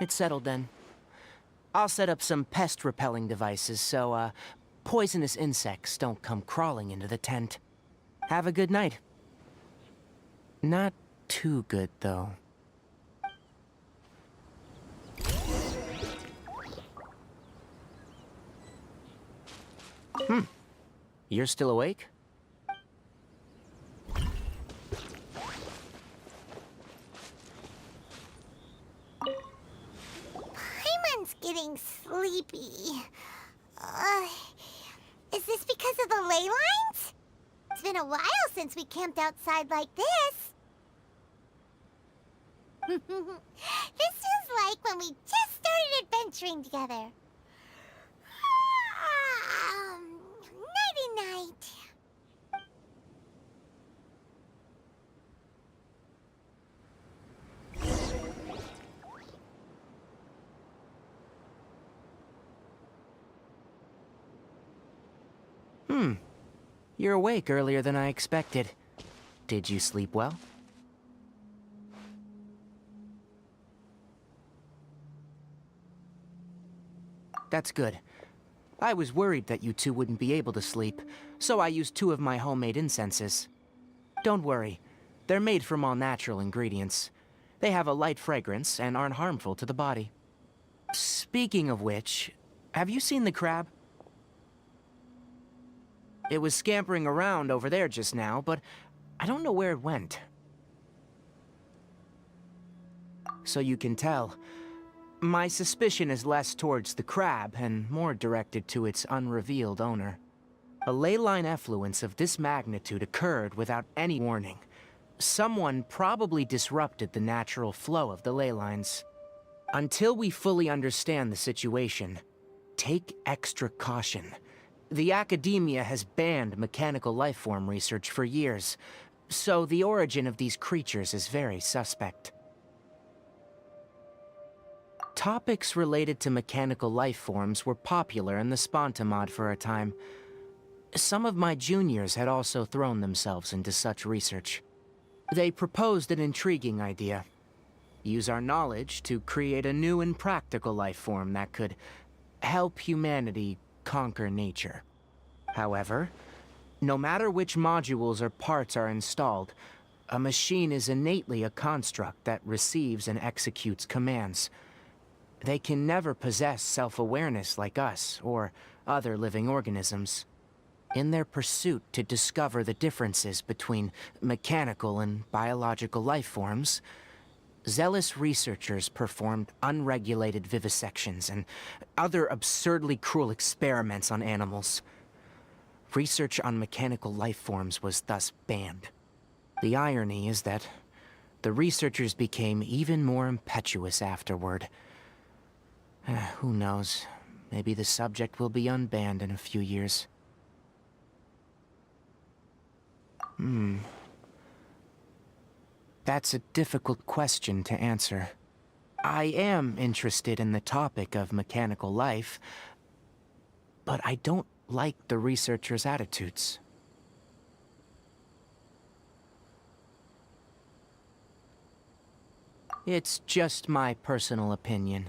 It's settled then. I'll set up some pest-repelling devices so, poisonous insects don't come crawling into the tent. Have a good night. Not too good, though. You're still awake? Paimon's getting sleepy. Is this because of the ley lines? It's been a while since we camped outside like this. This is like when we just started adventuring together. Nighty-night. You're awake earlier than I expected. Did you sleep well? That's good. I was worried that you two wouldn't be able to sleep, so I used 2 of my homemade incenses. Don't worry, they're made from all natural ingredients. They have a light fragrance and aren't harmful to the body. Speaking of which, have you seen the crab? It was scampering around over there just now, but I don't know where it went. So you can tell, my suspicion is less towards the crab and more directed to its unrevealed owner. A ley line effluence of this magnitude occurred without any warning. Someone probably disrupted the natural flow of the ley lines. Until we fully understand the situation, take extra caution. The academia has banned mechanical lifeform research for years, so the origin of these creatures is very suspect. Topics related to mechanical lifeforms were popular in the Spontamod for a time. Some of my juniors had also thrown themselves into such research. They proposed an intriguing idea. Use our knowledge to create a new and practical lifeform that could help humanity conquer nature. However, no matter which modules or parts are installed, a machine is innately a construct that receives and executes commands. They can never possess self-awareness like us or other living organisms. In their pursuit to discover the differences between mechanical and biological life forms, Zealous researchers performed unregulated vivisections and other absurdly cruel experiments on animals. Research on mechanical life forms was thus banned. The irony is that the researchers became even more impetuous afterward. Who knows? Maybe the subject will be unbanned in a few years. That's a difficult question to answer. I am interested in the topic of mechanical life, but I don't like the researchers' attitudes. It's just my personal opinion.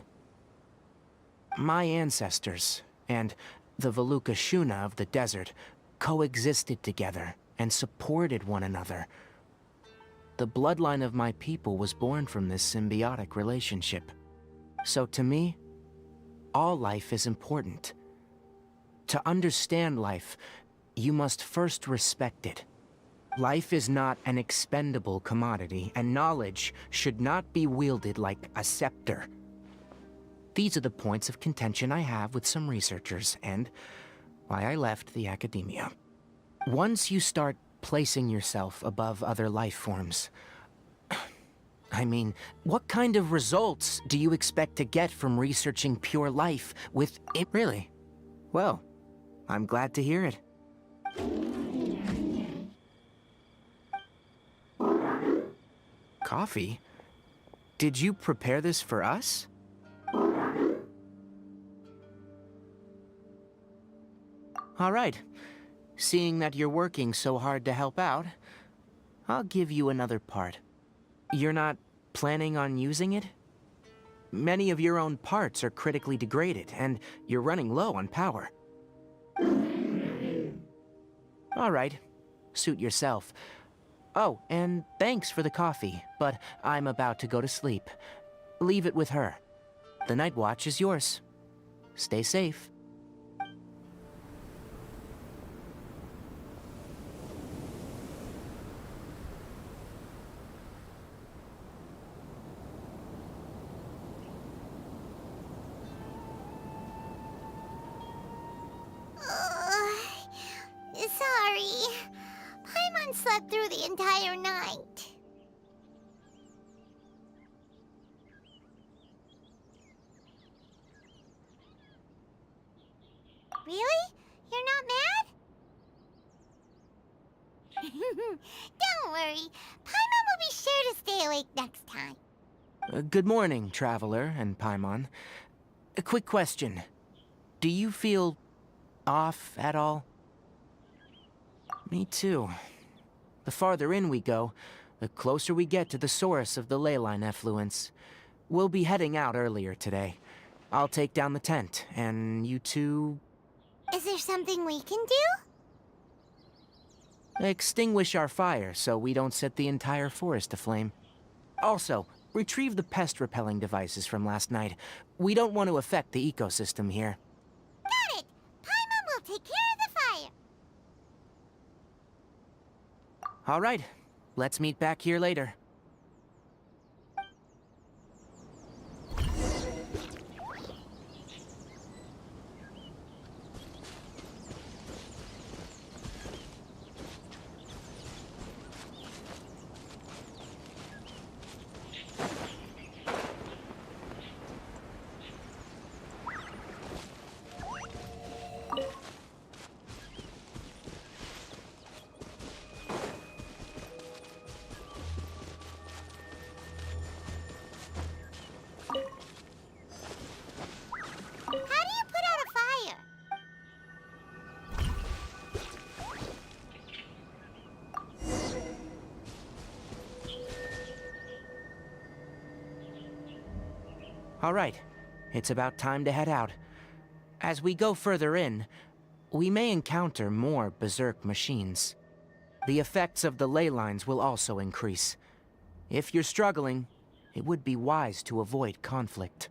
My ancestors and the Veluca Shuna of the desert coexisted together and supported one another. The bloodline of my people was born from this symbiotic relationship. So to me, all life is important. To understand life, you must first respect it. Life is not an expendable commodity, and knowledge should not be wielded like a scepter. These are the points of contention I have with some researchers, and why I left the academia. Once you start placing yourself above other life forms, I mean, what kind of results do you expect to get from researching pure life with it? Really? Well, I'm glad to hear it. Coffee? Did you prepare this for us? All right. Seeing that you're working so hard to help out, I'll give you another part. You're not planning on using it? Many of your own parts are critically degraded, and you're running low on power. All right. Suit yourself. Oh, and thanks for the coffee, but I'm about to go to sleep. Leave it with her. The night watch is yours. Stay safe. Sorry. Paimon slept through the entire night. Really? You're not mad? Don't worry. Paimon will be sure to stay awake next time. Good morning, Traveler and Paimon. A quick question. Do you feel off at all? Me too. The farther in we go, the closer we get to the source of the ley line effluence. We'll be heading out earlier today. I'll take down the tent, and you two... Is there something we can do? extinguish our fire so we don't set the entire forest aflame. Also, retrieve the pest-repelling devices from last night. We don't want to affect the ecosystem here. Got it! Paimon will take care of the fire. All right, let's meet back here later. How do you put out a fire? All right, it's about time to head out. As we go further in, we may encounter more berserk machines. The effects of the ley lines will also increase. If you're struggling, it would be wise to avoid conflict.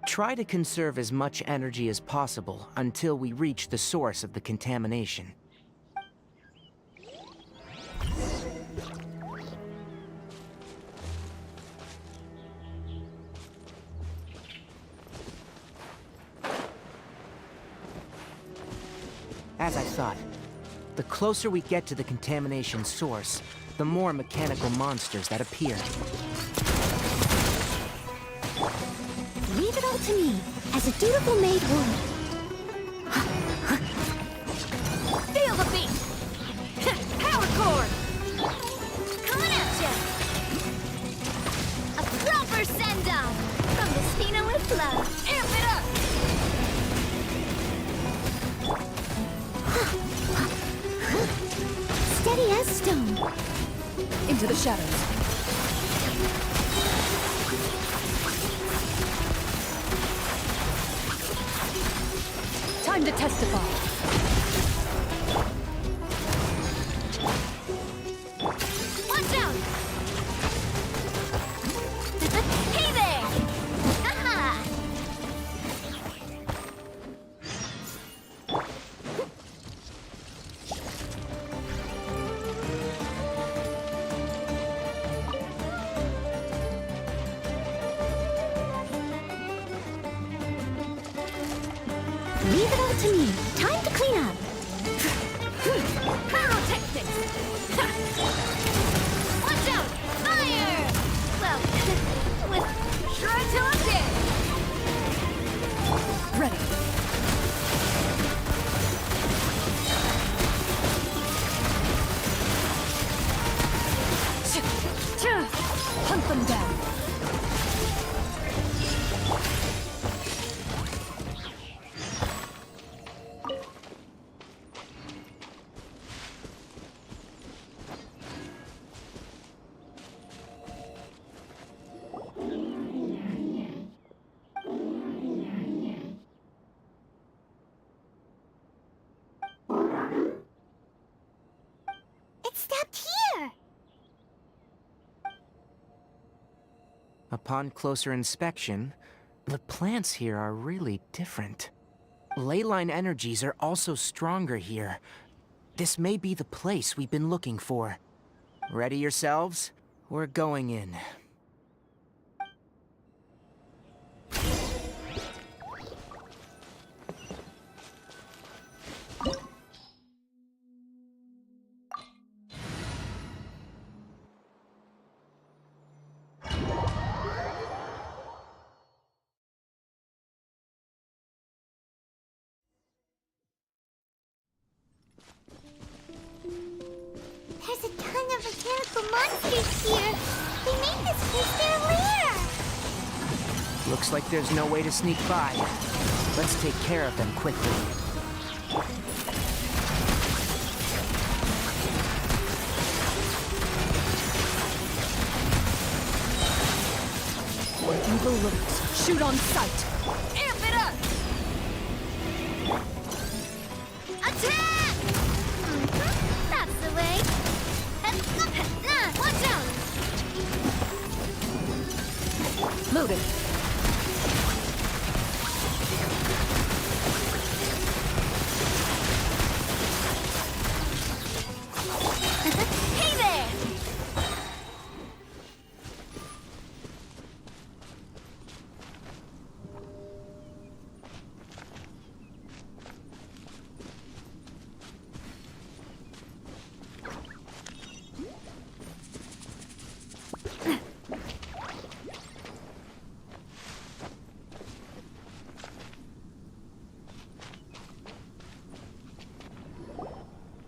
Try to conserve as much energy as possible until we reach the source of the contamination. As I thought, the closer we get to the contamination source, the more mechanical monsters that appear. Leave it all to me, as a dutiful maid would. Feel the beat! Power cord! Coming at ya! A proper send-off from the Spina with love. Amp it up! Steady as stone. Into the shadows. Time to testify. Watch out! Hey there! Haha! Leave it all to me. Time to clean up. Pyrotechnics! Watch out! Fire! Well, with sure till I'm dead. Ready. Hunt them down. It stopped here! Upon closer inspection, the plants here are really different. Ley-line energies are also stronger here. This may be the place we've been looking for. Ready yourselves? We're going in. There's a ton of mechanical monsters here. They made this place their lair. Looks like there's no way to sneak by. Let's take care of them quickly. Where evil lurks, shoot on sight. Amp it up! Attack! That's the way. Watch out! Loaded. Hey there!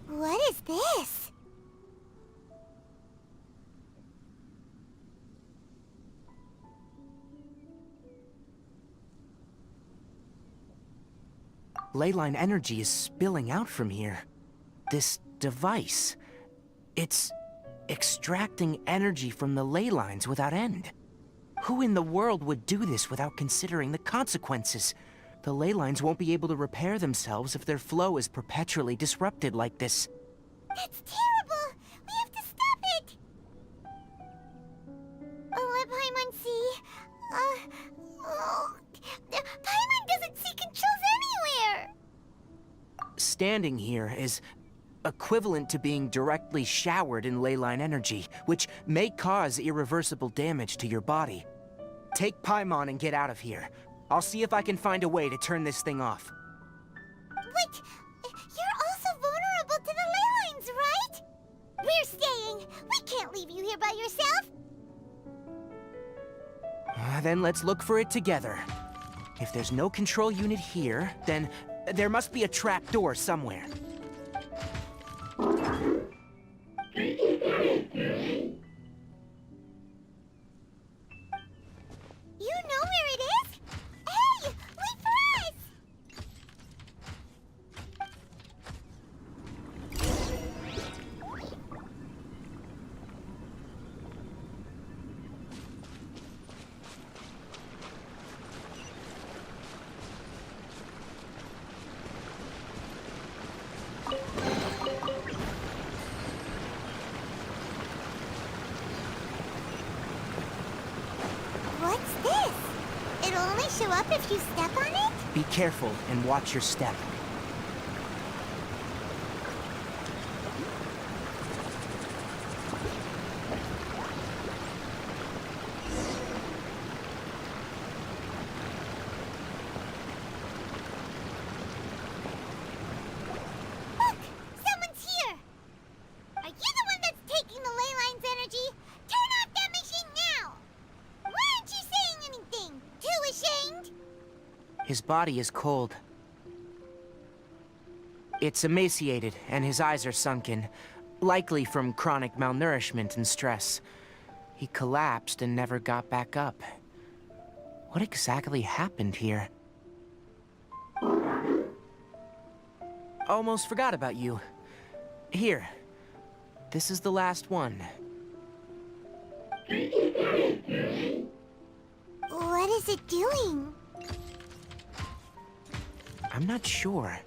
What is this? Ley-line energy is spilling out from here. This device, it's extracting energy from the ley lines without end. Who in the world would do this without considering the consequences? The ley lines won't be able to repair themselves if their flow is perpetually disrupted like this. That's terrible! We have to stop it! Let Paimon see. Paimon doesn't see controls anywhere! Standing here is equivalent to being directly showered in ley-line energy, which may cause irreversible damage to your body. Take Paimon and get out of here. I'll see if I can find a way to turn this thing off. But you're We're staying! We can't leave you here by yourself! Then let's look for it together. If there's no control unit here, then there must be a trap door somewhere. You know where it is? Hey! Wait for us! What's this? It'll only show up if you step on it? Be careful and watch your step. Look! Someone's here! Are you the one that's taking the ley line's energy? Turn off that machine now! Why aren't you saying anything? Too ashamed? His body is cold. It's emaciated, and his eyes are sunken, likely from chronic malnourishment and stress. He collapsed and never got back up. What exactly happened here? Almost forgot about you. Here. This is the last one. What is it doing? I'm not sure.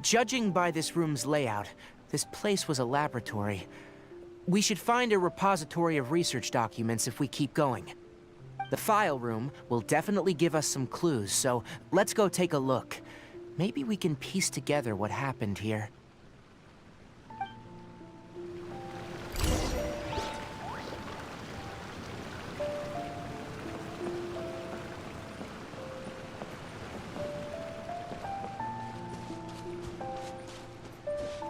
Judging by this room's layout, this place was a laboratory. We should find a repository of research documents if we keep going. The file room will definitely give us some clues, so let's go take a look. Maybe we can piece together what happened here.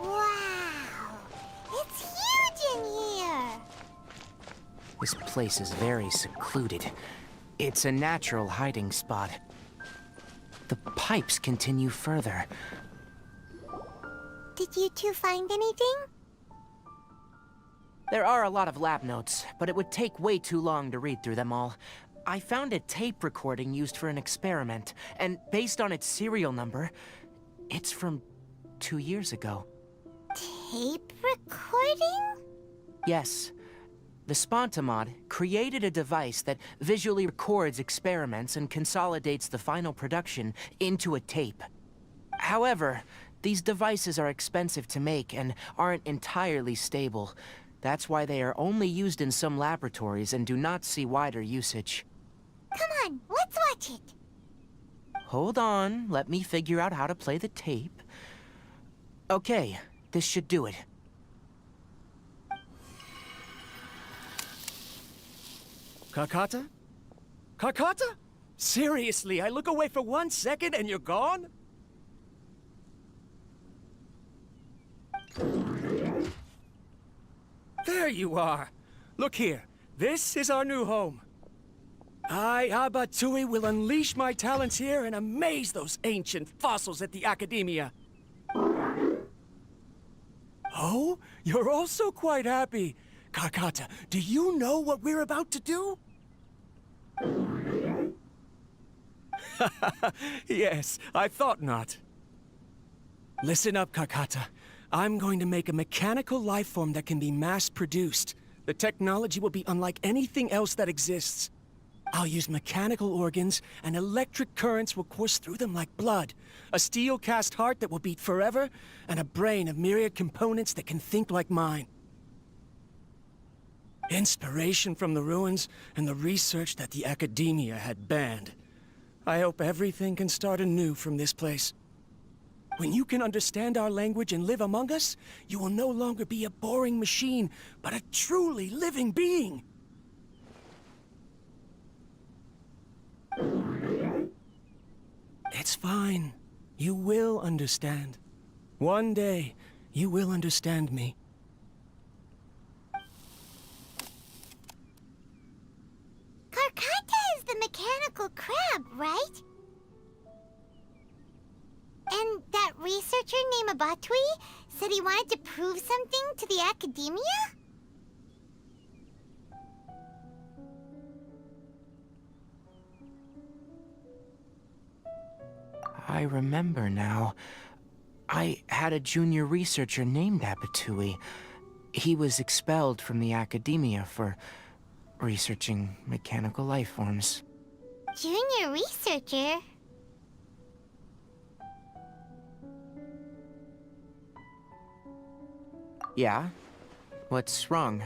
Wow! It's huge in here! This place is very secluded. It's a natural hiding spot. The pipes continue further. Did you two find anything? There are a lot of lab notes, but it would take way too long to read through them all. I found a tape recording used for an experiment, and based on its serial number, it's from 2 years ago. Tape recording? Yes. The Spontamod created a device that visually records experiments and consolidates the final production into a tape. However, these devices are expensive to make and aren't entirely stable. That's why they are only used in some laboratories and do not see wider usage. Come on, let's watch it. Hold on, let me figure out how to play the tape. Okay, this should do it. Kakata? Kakata? Seriously, I look away for 1 second and you're gone? There you are. Look here. This is our new home. I, Abatui, will unleash my talents here and amaze those ancient fossils at the Academia. Oh, you're also quite happy. Kakata, do you know what we're about to do? Yes, I thought not. Listen up, Kakata. I'm going to make a mechanical life form that can be mass-produced. The technology will be unlike anything else that exists. I'll use mechanical organs, and electric currents will course through them like blood. A steel-cast heart that will beat forever, and a brain of myriad components that can think like mine. Inspiration from the ruins and the research that the Academia had banned. I hope everything can start anew from this place. When you can understand our language and live among us, you will no longer be a boring machine, but a truly living being. It's fine. You will understand. One day, you will understand me. lab, right? And that researcher named Abatui said he wanted to prove something to the academia? I remember now. I had a junior researcher named Abatui. He was expelled from the academia for researching mechanical life forms. Junior researcher? Yeah? What's wrong?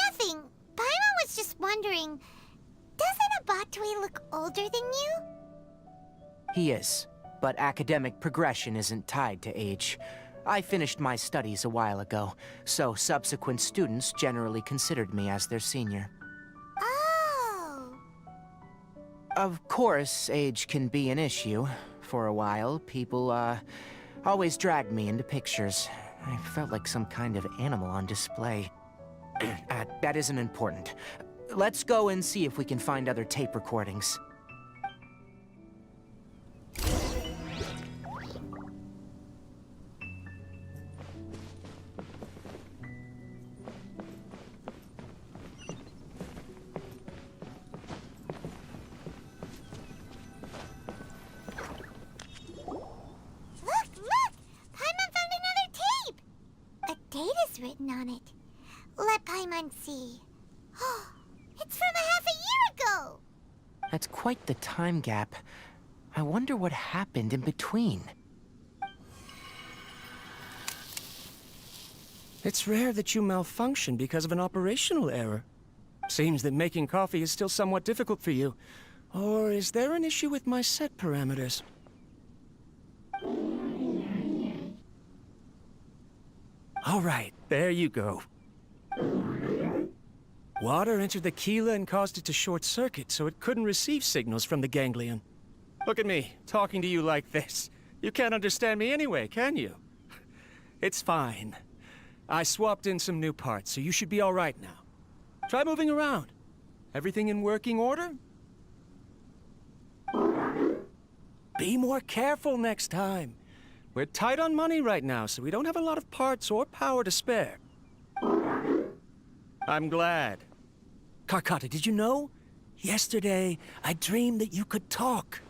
Nothing. Paimon was just wondering, doesn't Abatui look older than you? He is, but academic progression isn't tied to age. I finished my studies a while ago, so subsequent students generally considered me as their senior. Oh. Of course, age can be an issue. For a while, people, always dragged me into pictures. I felt like some kind of animal on display. That isn't important. Let's go and see if we can find other tape recordings. Look! Paimon found another tape! A date is written on it. Let Paimon see. It's from a half a year ago! That's quite the time gap. I wonder what happened in between. It's rare that you malfunction because of an operational error. Seems that making coffee is still somewhat difficult for you. Or is there an issue with my set parameters? All right, there you go. Water entered the chela and caused it to short circuit, so it couldn't receive signals from the ganglion. Look at me, talking to you like this. You can't understand me anyway, can you? It's fine. I swapped in some new parts, so you should be all right now. Try moving around. Everything in working order? Be more careful next time. We're tight on money right now, so we don't have a lot of parts or power to spare. I'm glad. Karkata, did you know? Yesterday, I dreamed that you could talk.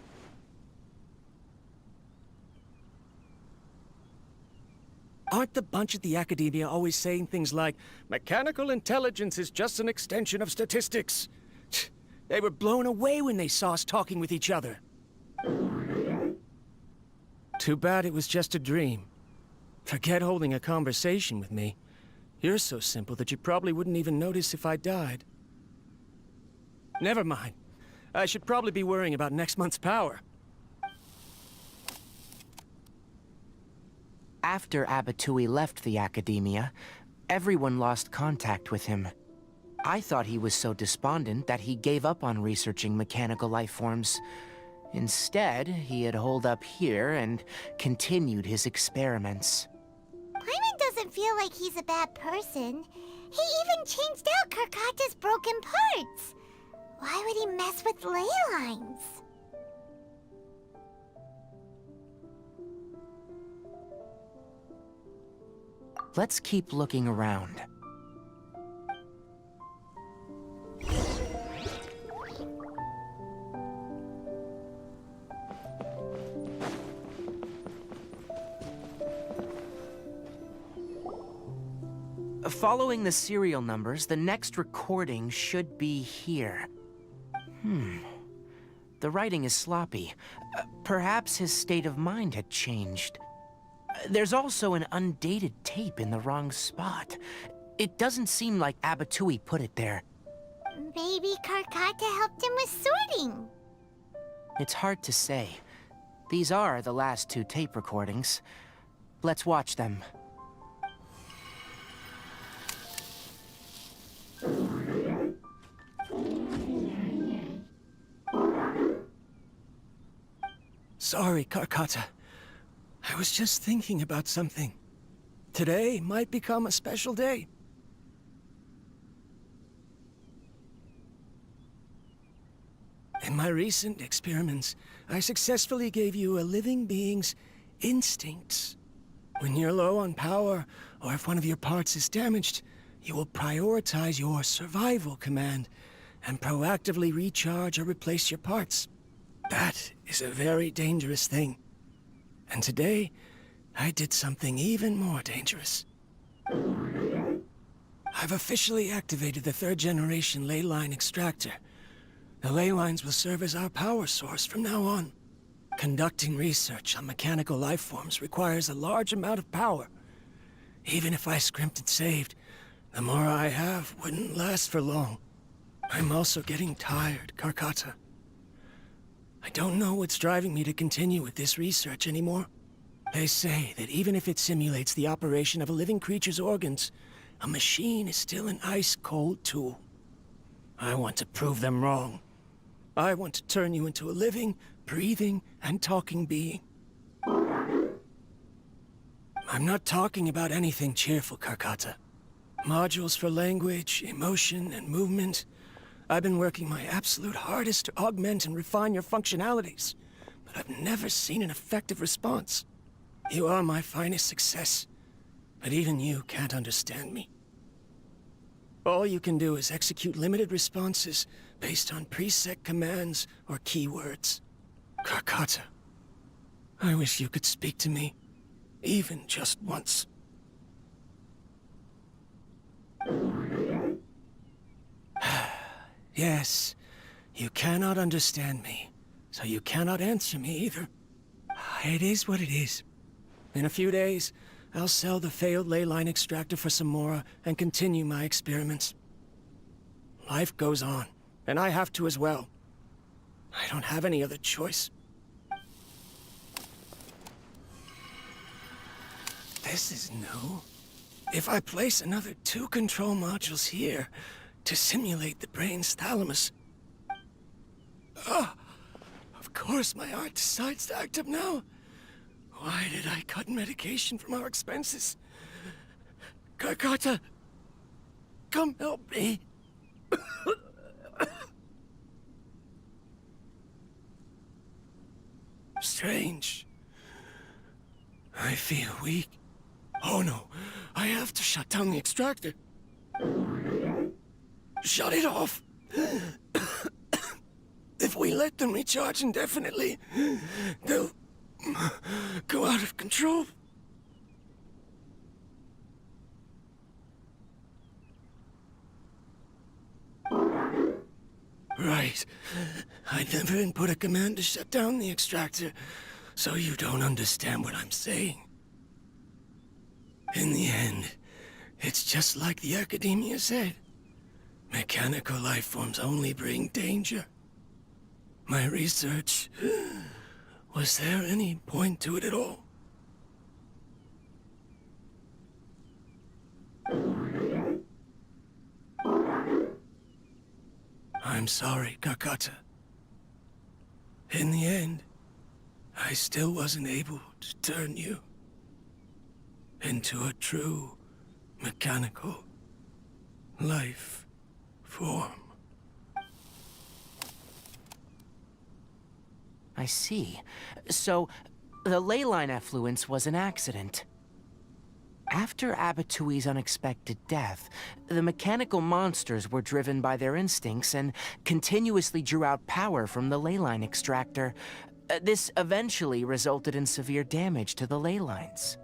Aren't the bunch at the academia always saying things like, mechanical intelligence is just an extension of statistics? They were blown away when they saw us talking with each other. Too bad it was just a dream. Forget holding a conversation with me. You're so simple that you probably wouldn't even notice if I died. Never mind. I should probably be worrying about next month's power. After Abatui left the academia, everyone lost contact with him. I thought he was so despondent that he gave up on researching mechanical life forms. Instead, he had holed up here and continued his experiments. Paimon doesn't feel like he's a bad person. He even changed out Karkata's broken parts. Why would he mess with ley lines? Let's keep looking around. Following the serial numbers, the next recording should be here. The writing is sloppy. Perhaps his state of mind had changed. There's also an undated tape in the wrong spot. It doesn't seem like Abatui put it there. Maybe Karkata helped him with sorting. It's hard to say. These are the last two tape recordings. Let's watch them. Sorry, Karkata. I was just thinking about something. Today might become a special day. In my recent experiments, I successfully gave you a living being's instincts. When you're low on power, or if one of your parts is damaged, you will prioritize your survival command and proactively recharge or replace your parts. That is a very dangerous thing. And today, I did something even more dangerous. I've officially activated the 3rd generation ley-line extractor. The ley lines will serve as our power source from now on. Conducting research on mechanical life forms requires a large amount of power. Even if I scrimped and saved, the more I have wouldn't last for long. I'm also getting tired, Karkata. I don't know what's driving me to continue with this research anymore. They say that even if it simulates the operation of a living creature's organs, a machine is still an ice-cold tool. I want to prove them wrong. I want to turn you into a living, breathing, and talking being. I'm not talking about anything cheerful, Karkata. Modules for language, emotion, and movement. I've been working my absolute hardest to augment and refine your functionalities, but I've never seen an effective response. You are my finest success, but even you can't understand me. All you can do is execute limited responses based on preset commands or keywords. Karkata, I wish you could speak to me, even just once. Yes, you cannot understand me, so you cannot answer me either. It is what it is. In a few days, I'll sell the failed ley line extractor for some more and continue my experiments. Life goes on, and I have to as well. I don't have any other choice. This is new. If I place another 2 control modules here to simulate the brain's thalamus... Of course my heart decides to act up now. Why did I cut medication from our expenses? Karkata, come help me. Strange. I feel weak. Oh no, I have to shut down the extractor. Shut it off. If we let them recharge indefinitely, they'll go out of control. Right. I never input a command to shut down the extractor, so you don't understand what I'm saying. In the end, it's just like the academia said. Mechanical life forms only bring danger. My research... Was there any point to it at all? I'm sorry, Karkata. In the end, I still wasn't able to turn you into a true mechanical life form. I see. So, the ley line effluence was an accident. After Abatui's unexpected death, the mechanical monsters were driven by their instincts and continuously drew out power from the ley line extractor. This eventually resulted in severe damage to the ley lines.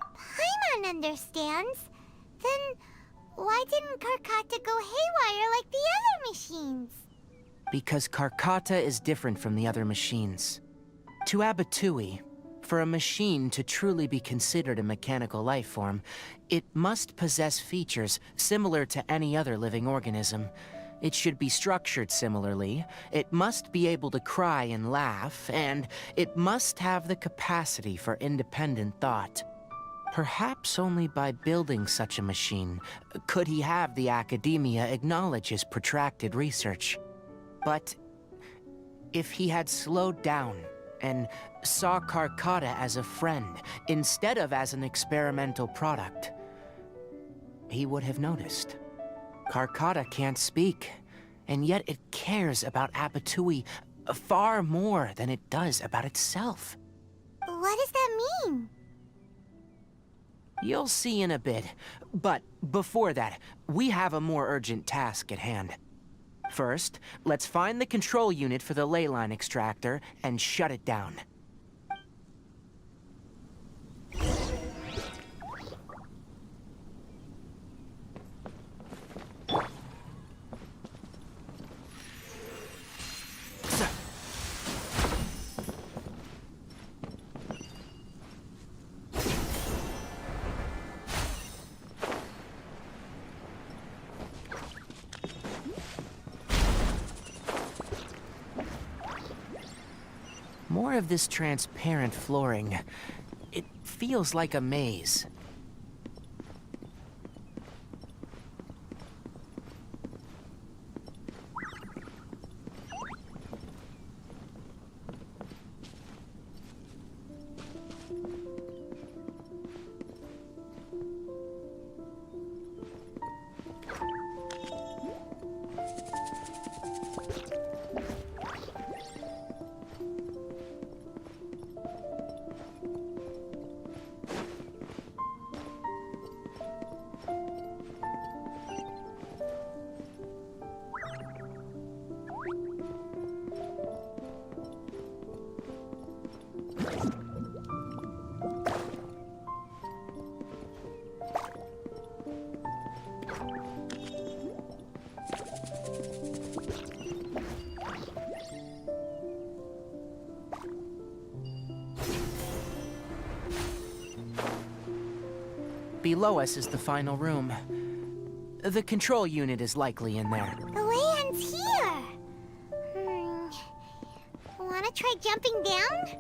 Paimon understands. Then why didn't Karkata go haywire like the other machines? Because Karkata is different from the other machines. To Abatui, for a machine to truly be considered a mechanical life form, it must possess features similar to any other living organism. It should be structured similarly, it must be able to cry and laugh, and it must have the capacity for independent thought. Perhaps only by building such a machine could he have the academia acknowledge his protracted research. But if he had slowed down and saw Karkata as a friend instead of as an experimental product, he would have noticed. Karkata can't speak, and yet it cares about Apatui far more than it does about itself. What does that mean? You'll see in a bit, but before that, we have a more urgent task at hand. First, let's find the control unit for the ley line extractor and shut it down. More of this transparent flooring. It feels like a maze. Below us is the final room. The control unit is likely in there. The land's here! Wanna try jumping down?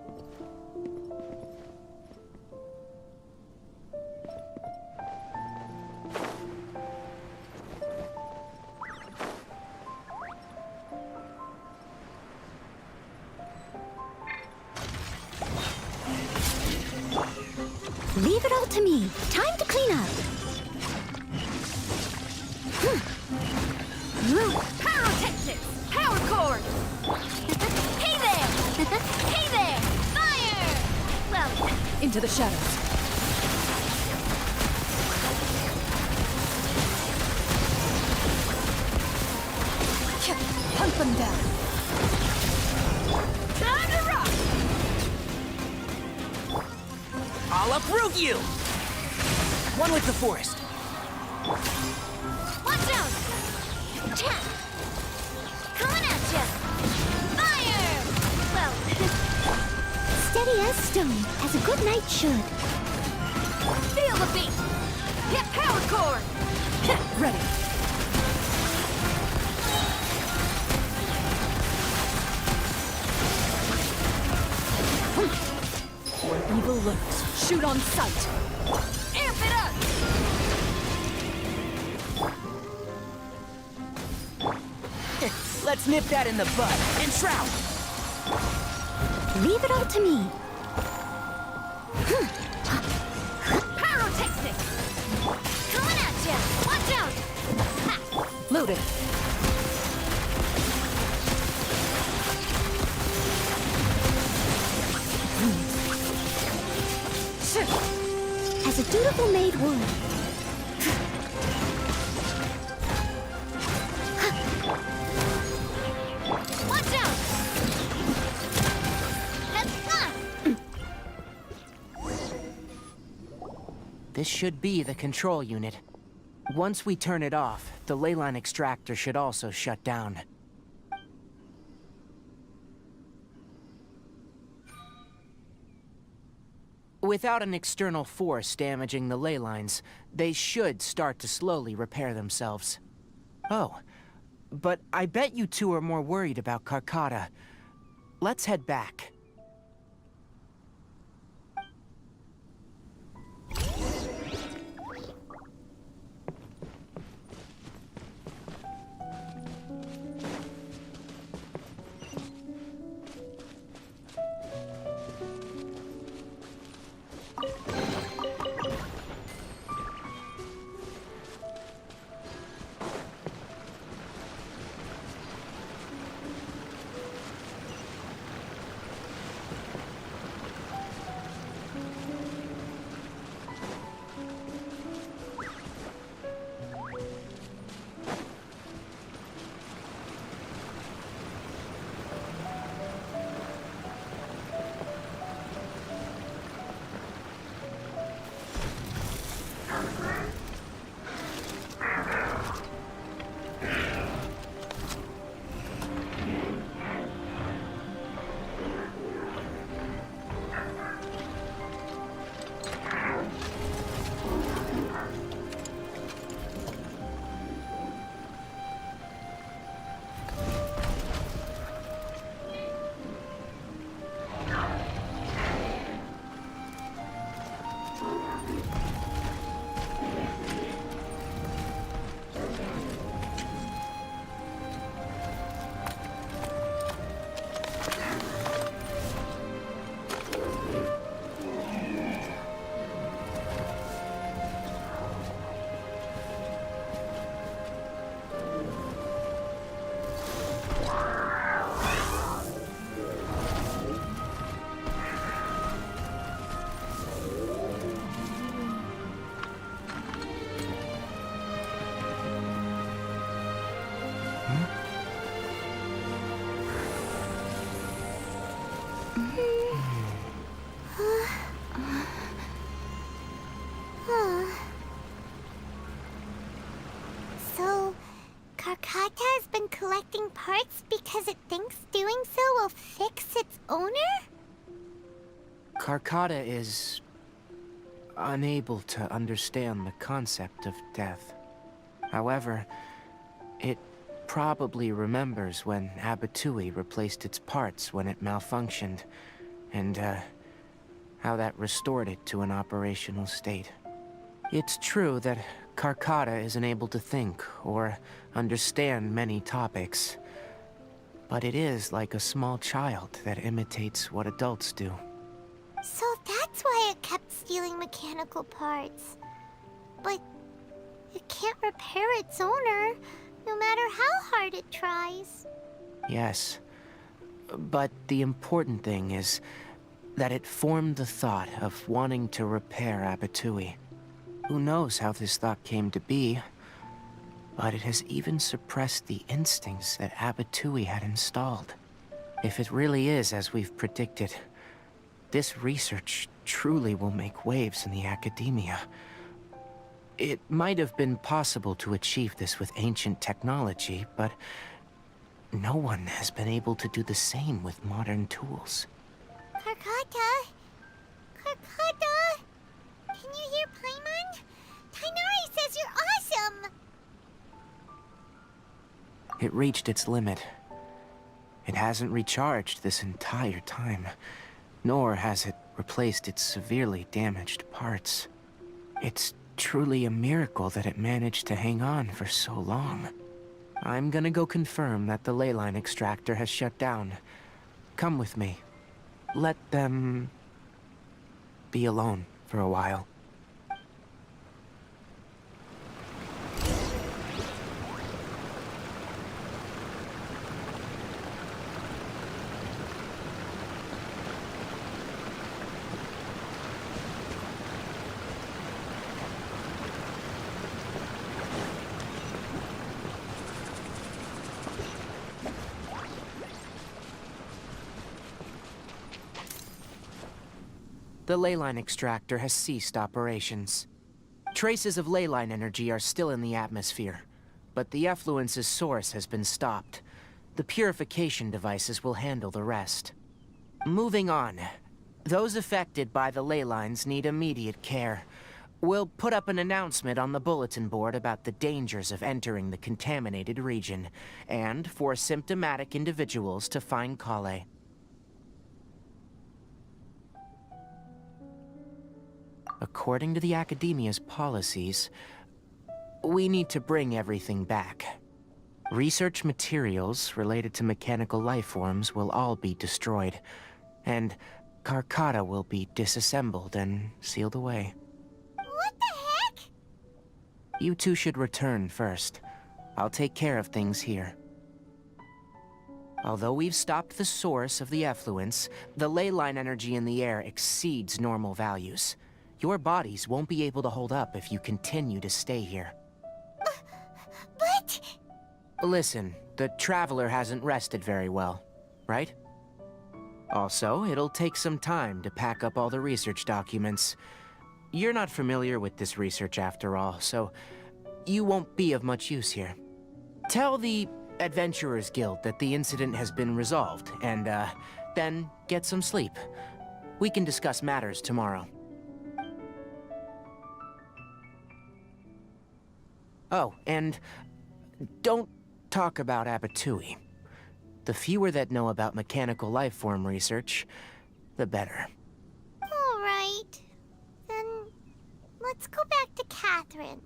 Leave it all to me. Time to clean up. Pyrotechnics! Power cord! Hey there! Hey there! Fire! Well, Into the shadows. Hunt them down. time to rock! I'll uproot you! One with the forest. Watch out! Tap! Coming at ya! Fire! Well, Steady as stone, as a good knight should. feel the beat! Hit power cord! Ready. Where evil lurks, shoot on sight. Amp it up! Let's nip that in the bud and shroud. Leave it all to me. Pyrotechnics! Coming at ya! Watch out! Ha! Loaded. As a dutiful maid would. Watch out! This should be the control unit. Once we turn it off, the ley line extractor should also shut down. Without an external force damaging the ley lines, they should start to slowly repair themselves. Oh, but I bet you two are more worried about Karkata. Let's head back. collecting parts because it thinks doing so will fix its owner? Karkata is unable to understand the concept of death. However, it probably remembers when Abatui replaced its parts when it malfunctioned, and how that restored it to an operational state. It's true that Karkata isn't able to think or understand many topics, but it is like a small child that imitates what adults do. So that's why it kept stealing mechanical parts. But it can't repair its owner, no matter how hard it tries. Yes, but the important thing is that it formed the thought of wanting to repair Abatui. Who knows how this thought came to be, but it has even suppressed the instincts that Abatui had installed. If it really is as we've predicted, this research truly will make waves in the academia. It might have been possible to achieve this with ancient technology, but no one has been able to do the same with modern tools. Karkata? Karkata? Can you hear Paimon? Tainari says you're awesome! It reached its limit. It hasn't recharged this entire time, nor has it replaced its severely damaged parts. It's truly a miracle that it managed to hang on for so long. I'm gonna go confirm that the ley line extractor has shut down. Come with me. Let them be alone for a while. The ley line extractor has ceased operations. Traces of ley line energy are still in the atmosphere, but the effluence's source has been stopped. The purification devices will handle the rest. Moving on. Those affected by the ley lines need immediate care. We'll put up an announcement on the bulletin board about the dangers of entering the contaminated region, and for symptomatic individuals to find Kale. According to the Academia's policies, we need to bring everything back. Research materials related to mechanical life forms will all be destroyed, and Karkata will be disassembled and sealed away. What the heck? You two should return first. I'll take care of things here. Although we've stopped the source of the effluence, the ley line energy in the air exceeds normal values. Your bodies won't be able to hold up if you continue to stay here. But... Listen, the Traveler hasn't rested very well, right? Also, it'll take some time to pack up all the research documents. You're not familiar with this research after all, so you won't be of much use here. Tell the Adventurers Guild that the incident has been resolved, and then get some sleep. We can discuss matters tomorrow. Oh, and don't talk about Abatui. The fewer that know about mechanical life form research, the better. All right. Then let's go back to Catherine.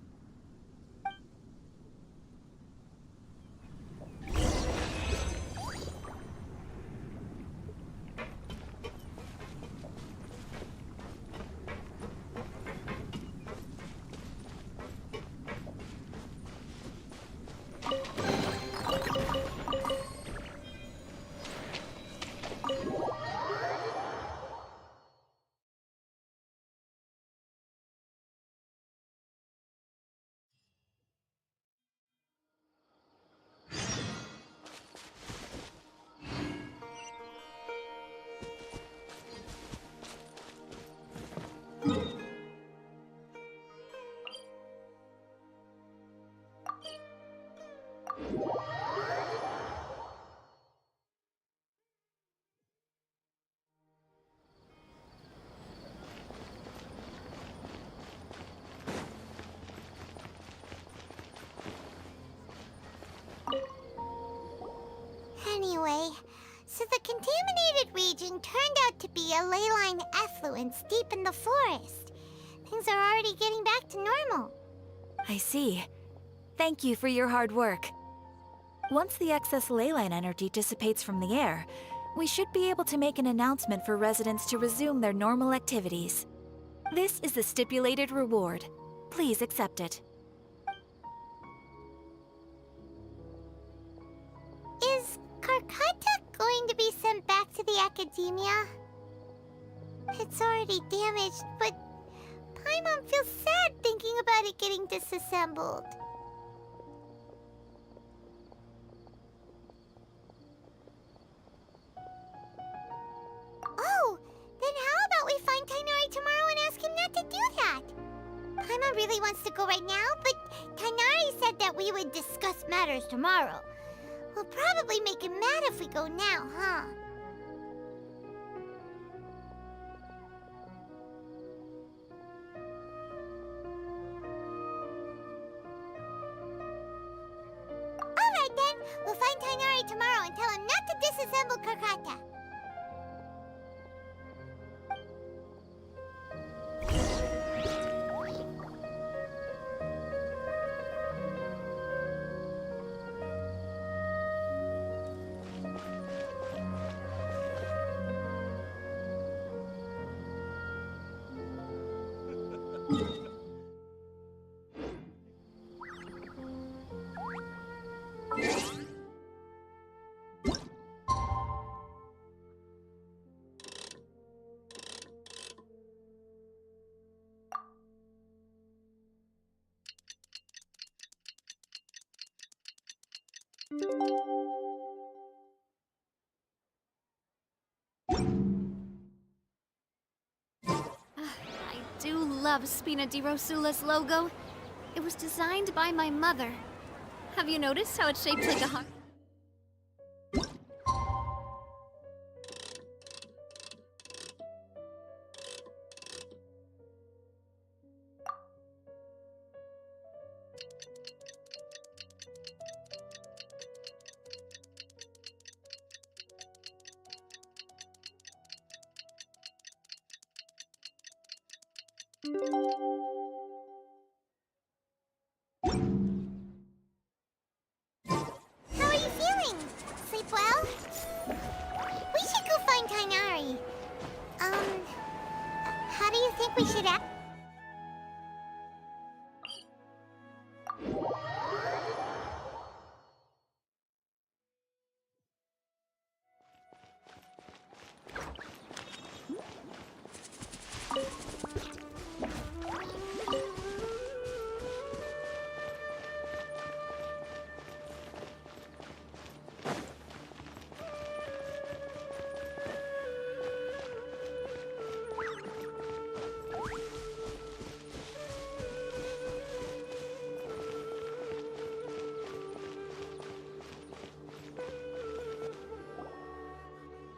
Anyway, so the contaminated region turned out to be a ley-line effluence deep in the forest. Things are already getting back to normal. I see. Thank you for your hard work. Once the excess ley-line energy dissipates from the air, we should be able to make an announcement for residents to resume their normal activities. This is the stipulated reward. Please accept it. Is Karkata going to be sent back to the academia? It's already damaged, but Paimon feels sad thinking about it getting disassembled. Oh, then how about we find Tainari tomorrow and ask him not to do that? Paimon really wants to go right now, but Tainari said that we would discuss matters tomorrow. We'll probably make him mad if we go now, huh? Alright then, we'll find Tainari tomorrow and tell him not to disassemble Karkata. I do love Spina di Rosula's logo. It was designed by my mother. Have you noticed how it's shaped like a heart? How are you feeling? Sleep well? We should go find Tainari. How do you think we should act?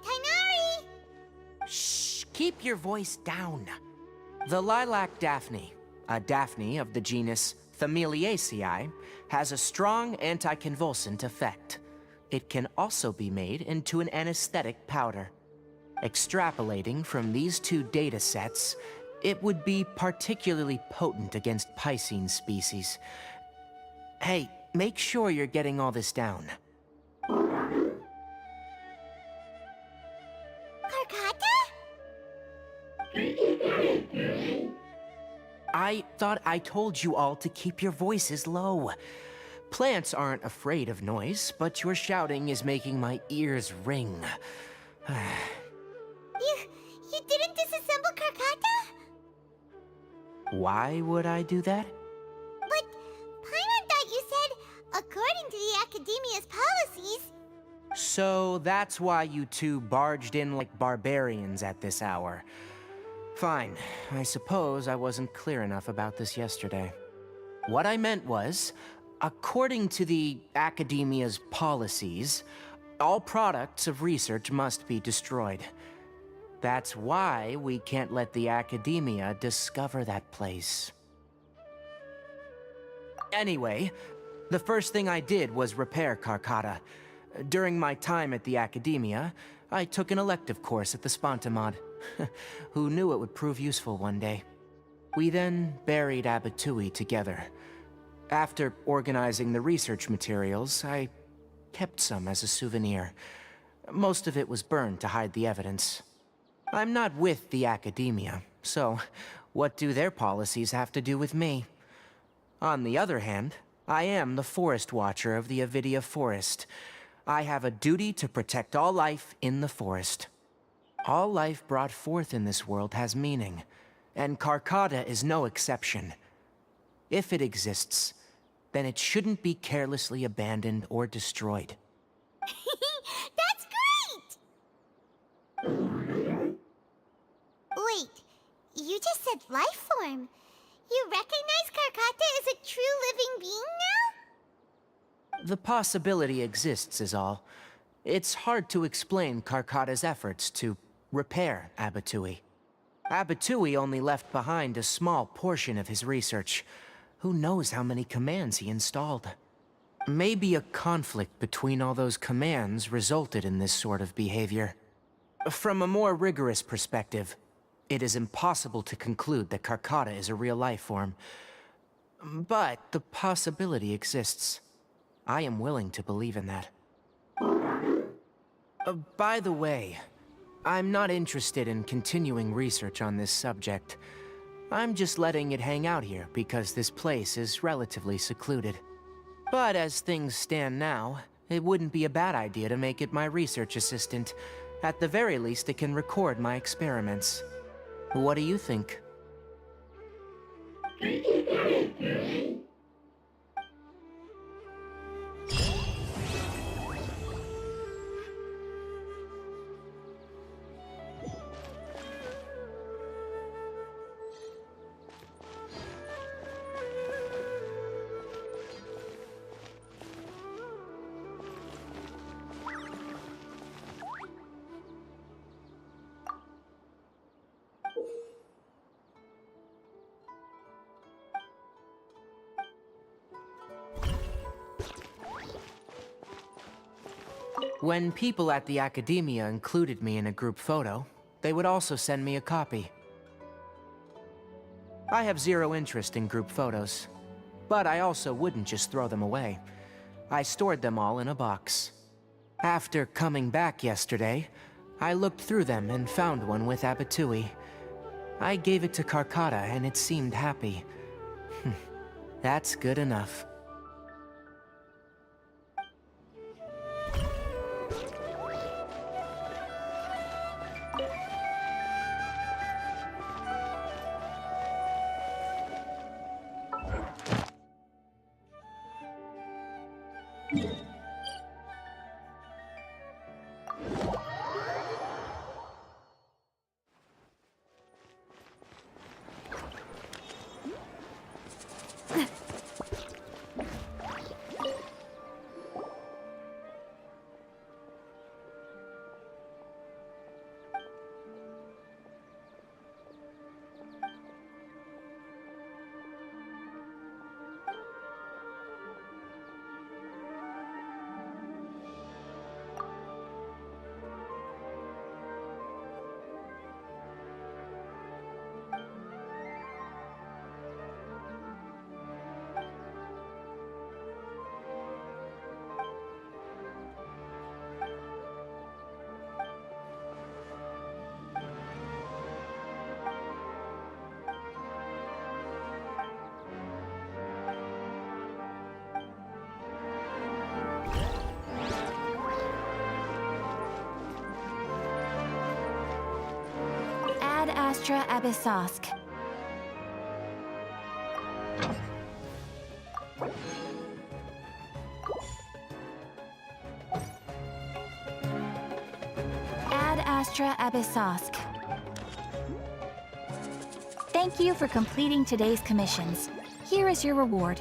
Tainari! Shh! Keep your voice down. The lilac daphne, a daphne of the genus Thameliaceae, has a strong anticonvulsant effect. It can also be made into an anesthetic powder. Extrapolating from these two data sets, it would be particularly potent against Piscine species. Hey, make sure you're getting all this down. Karkata? I thought I told you all to keep your voices low. Plants aren't afraid of noise, but your shouting is making my ears ring. You didn't disassemble Karkata? Why would I do that? But Paimon thought you said, according to the Academia's policies... So that's why you two barged in like barbarians at this hour. Fine. I suppose I wasn't clear enough about this yesterday. What I meant was, according to the Academia's policies, all products of research must be destroyed. That's why we can't let the Academia discover that place. Anyway, the first thing I did was repair Karkata. During my time at the academia, I took an elective course at the Spontamod. Who knew it would prove useful one day? We then buried Abatui together. After organizing the research materials, I kept some as a souvenir. Most of it was burned to hide the evidence. I'm not with the academia, so what do their policies have to do with me? On the other hand, I am the Forest Watcher of the Avidia Forest. I have a duty to protect all life in the forest. All life brought forth in this world has meaning, and Karkata is no exception. If it exists, then it shouldn't be carelessly abandoned or destroyed. That's great! Wait, you just said life form. You recognize Karkata as a true living being now? The possibility exists is all. It's hard to explain Karkata's efforts to repair Abatui. Abatui only left behind a small portion of his research. Who knows how many commands he installed? Maybe a conflict between all those commands resulted in this sort of behavior. From a more rigorous perspective, it is impossible to conclude that Karkata is a real life form. But the possibility exists. I am willing to believe in that. By the way, I'm not interested in continuing research on this subject. I'm just letting it hang out here because this place is relatively secluded. But as things stand now, it wouldn't be a bad idea to make it my research assistant. At the very least, it can record my experiments. What do you think? When people at the academia included me in a group photo, they would also send me a copy. I have zero interest in group photos, but I also wouldn't just throw them away. I stored them all in a box. After coming back yesterday, I looked through them and found one with Abatui. I gave it to Karkata and it seemed happy. That's good enough. Ad Astra Abyssosk. Ad Astra Abyssosk. Thank you for completing today's commissions. Here is your reward.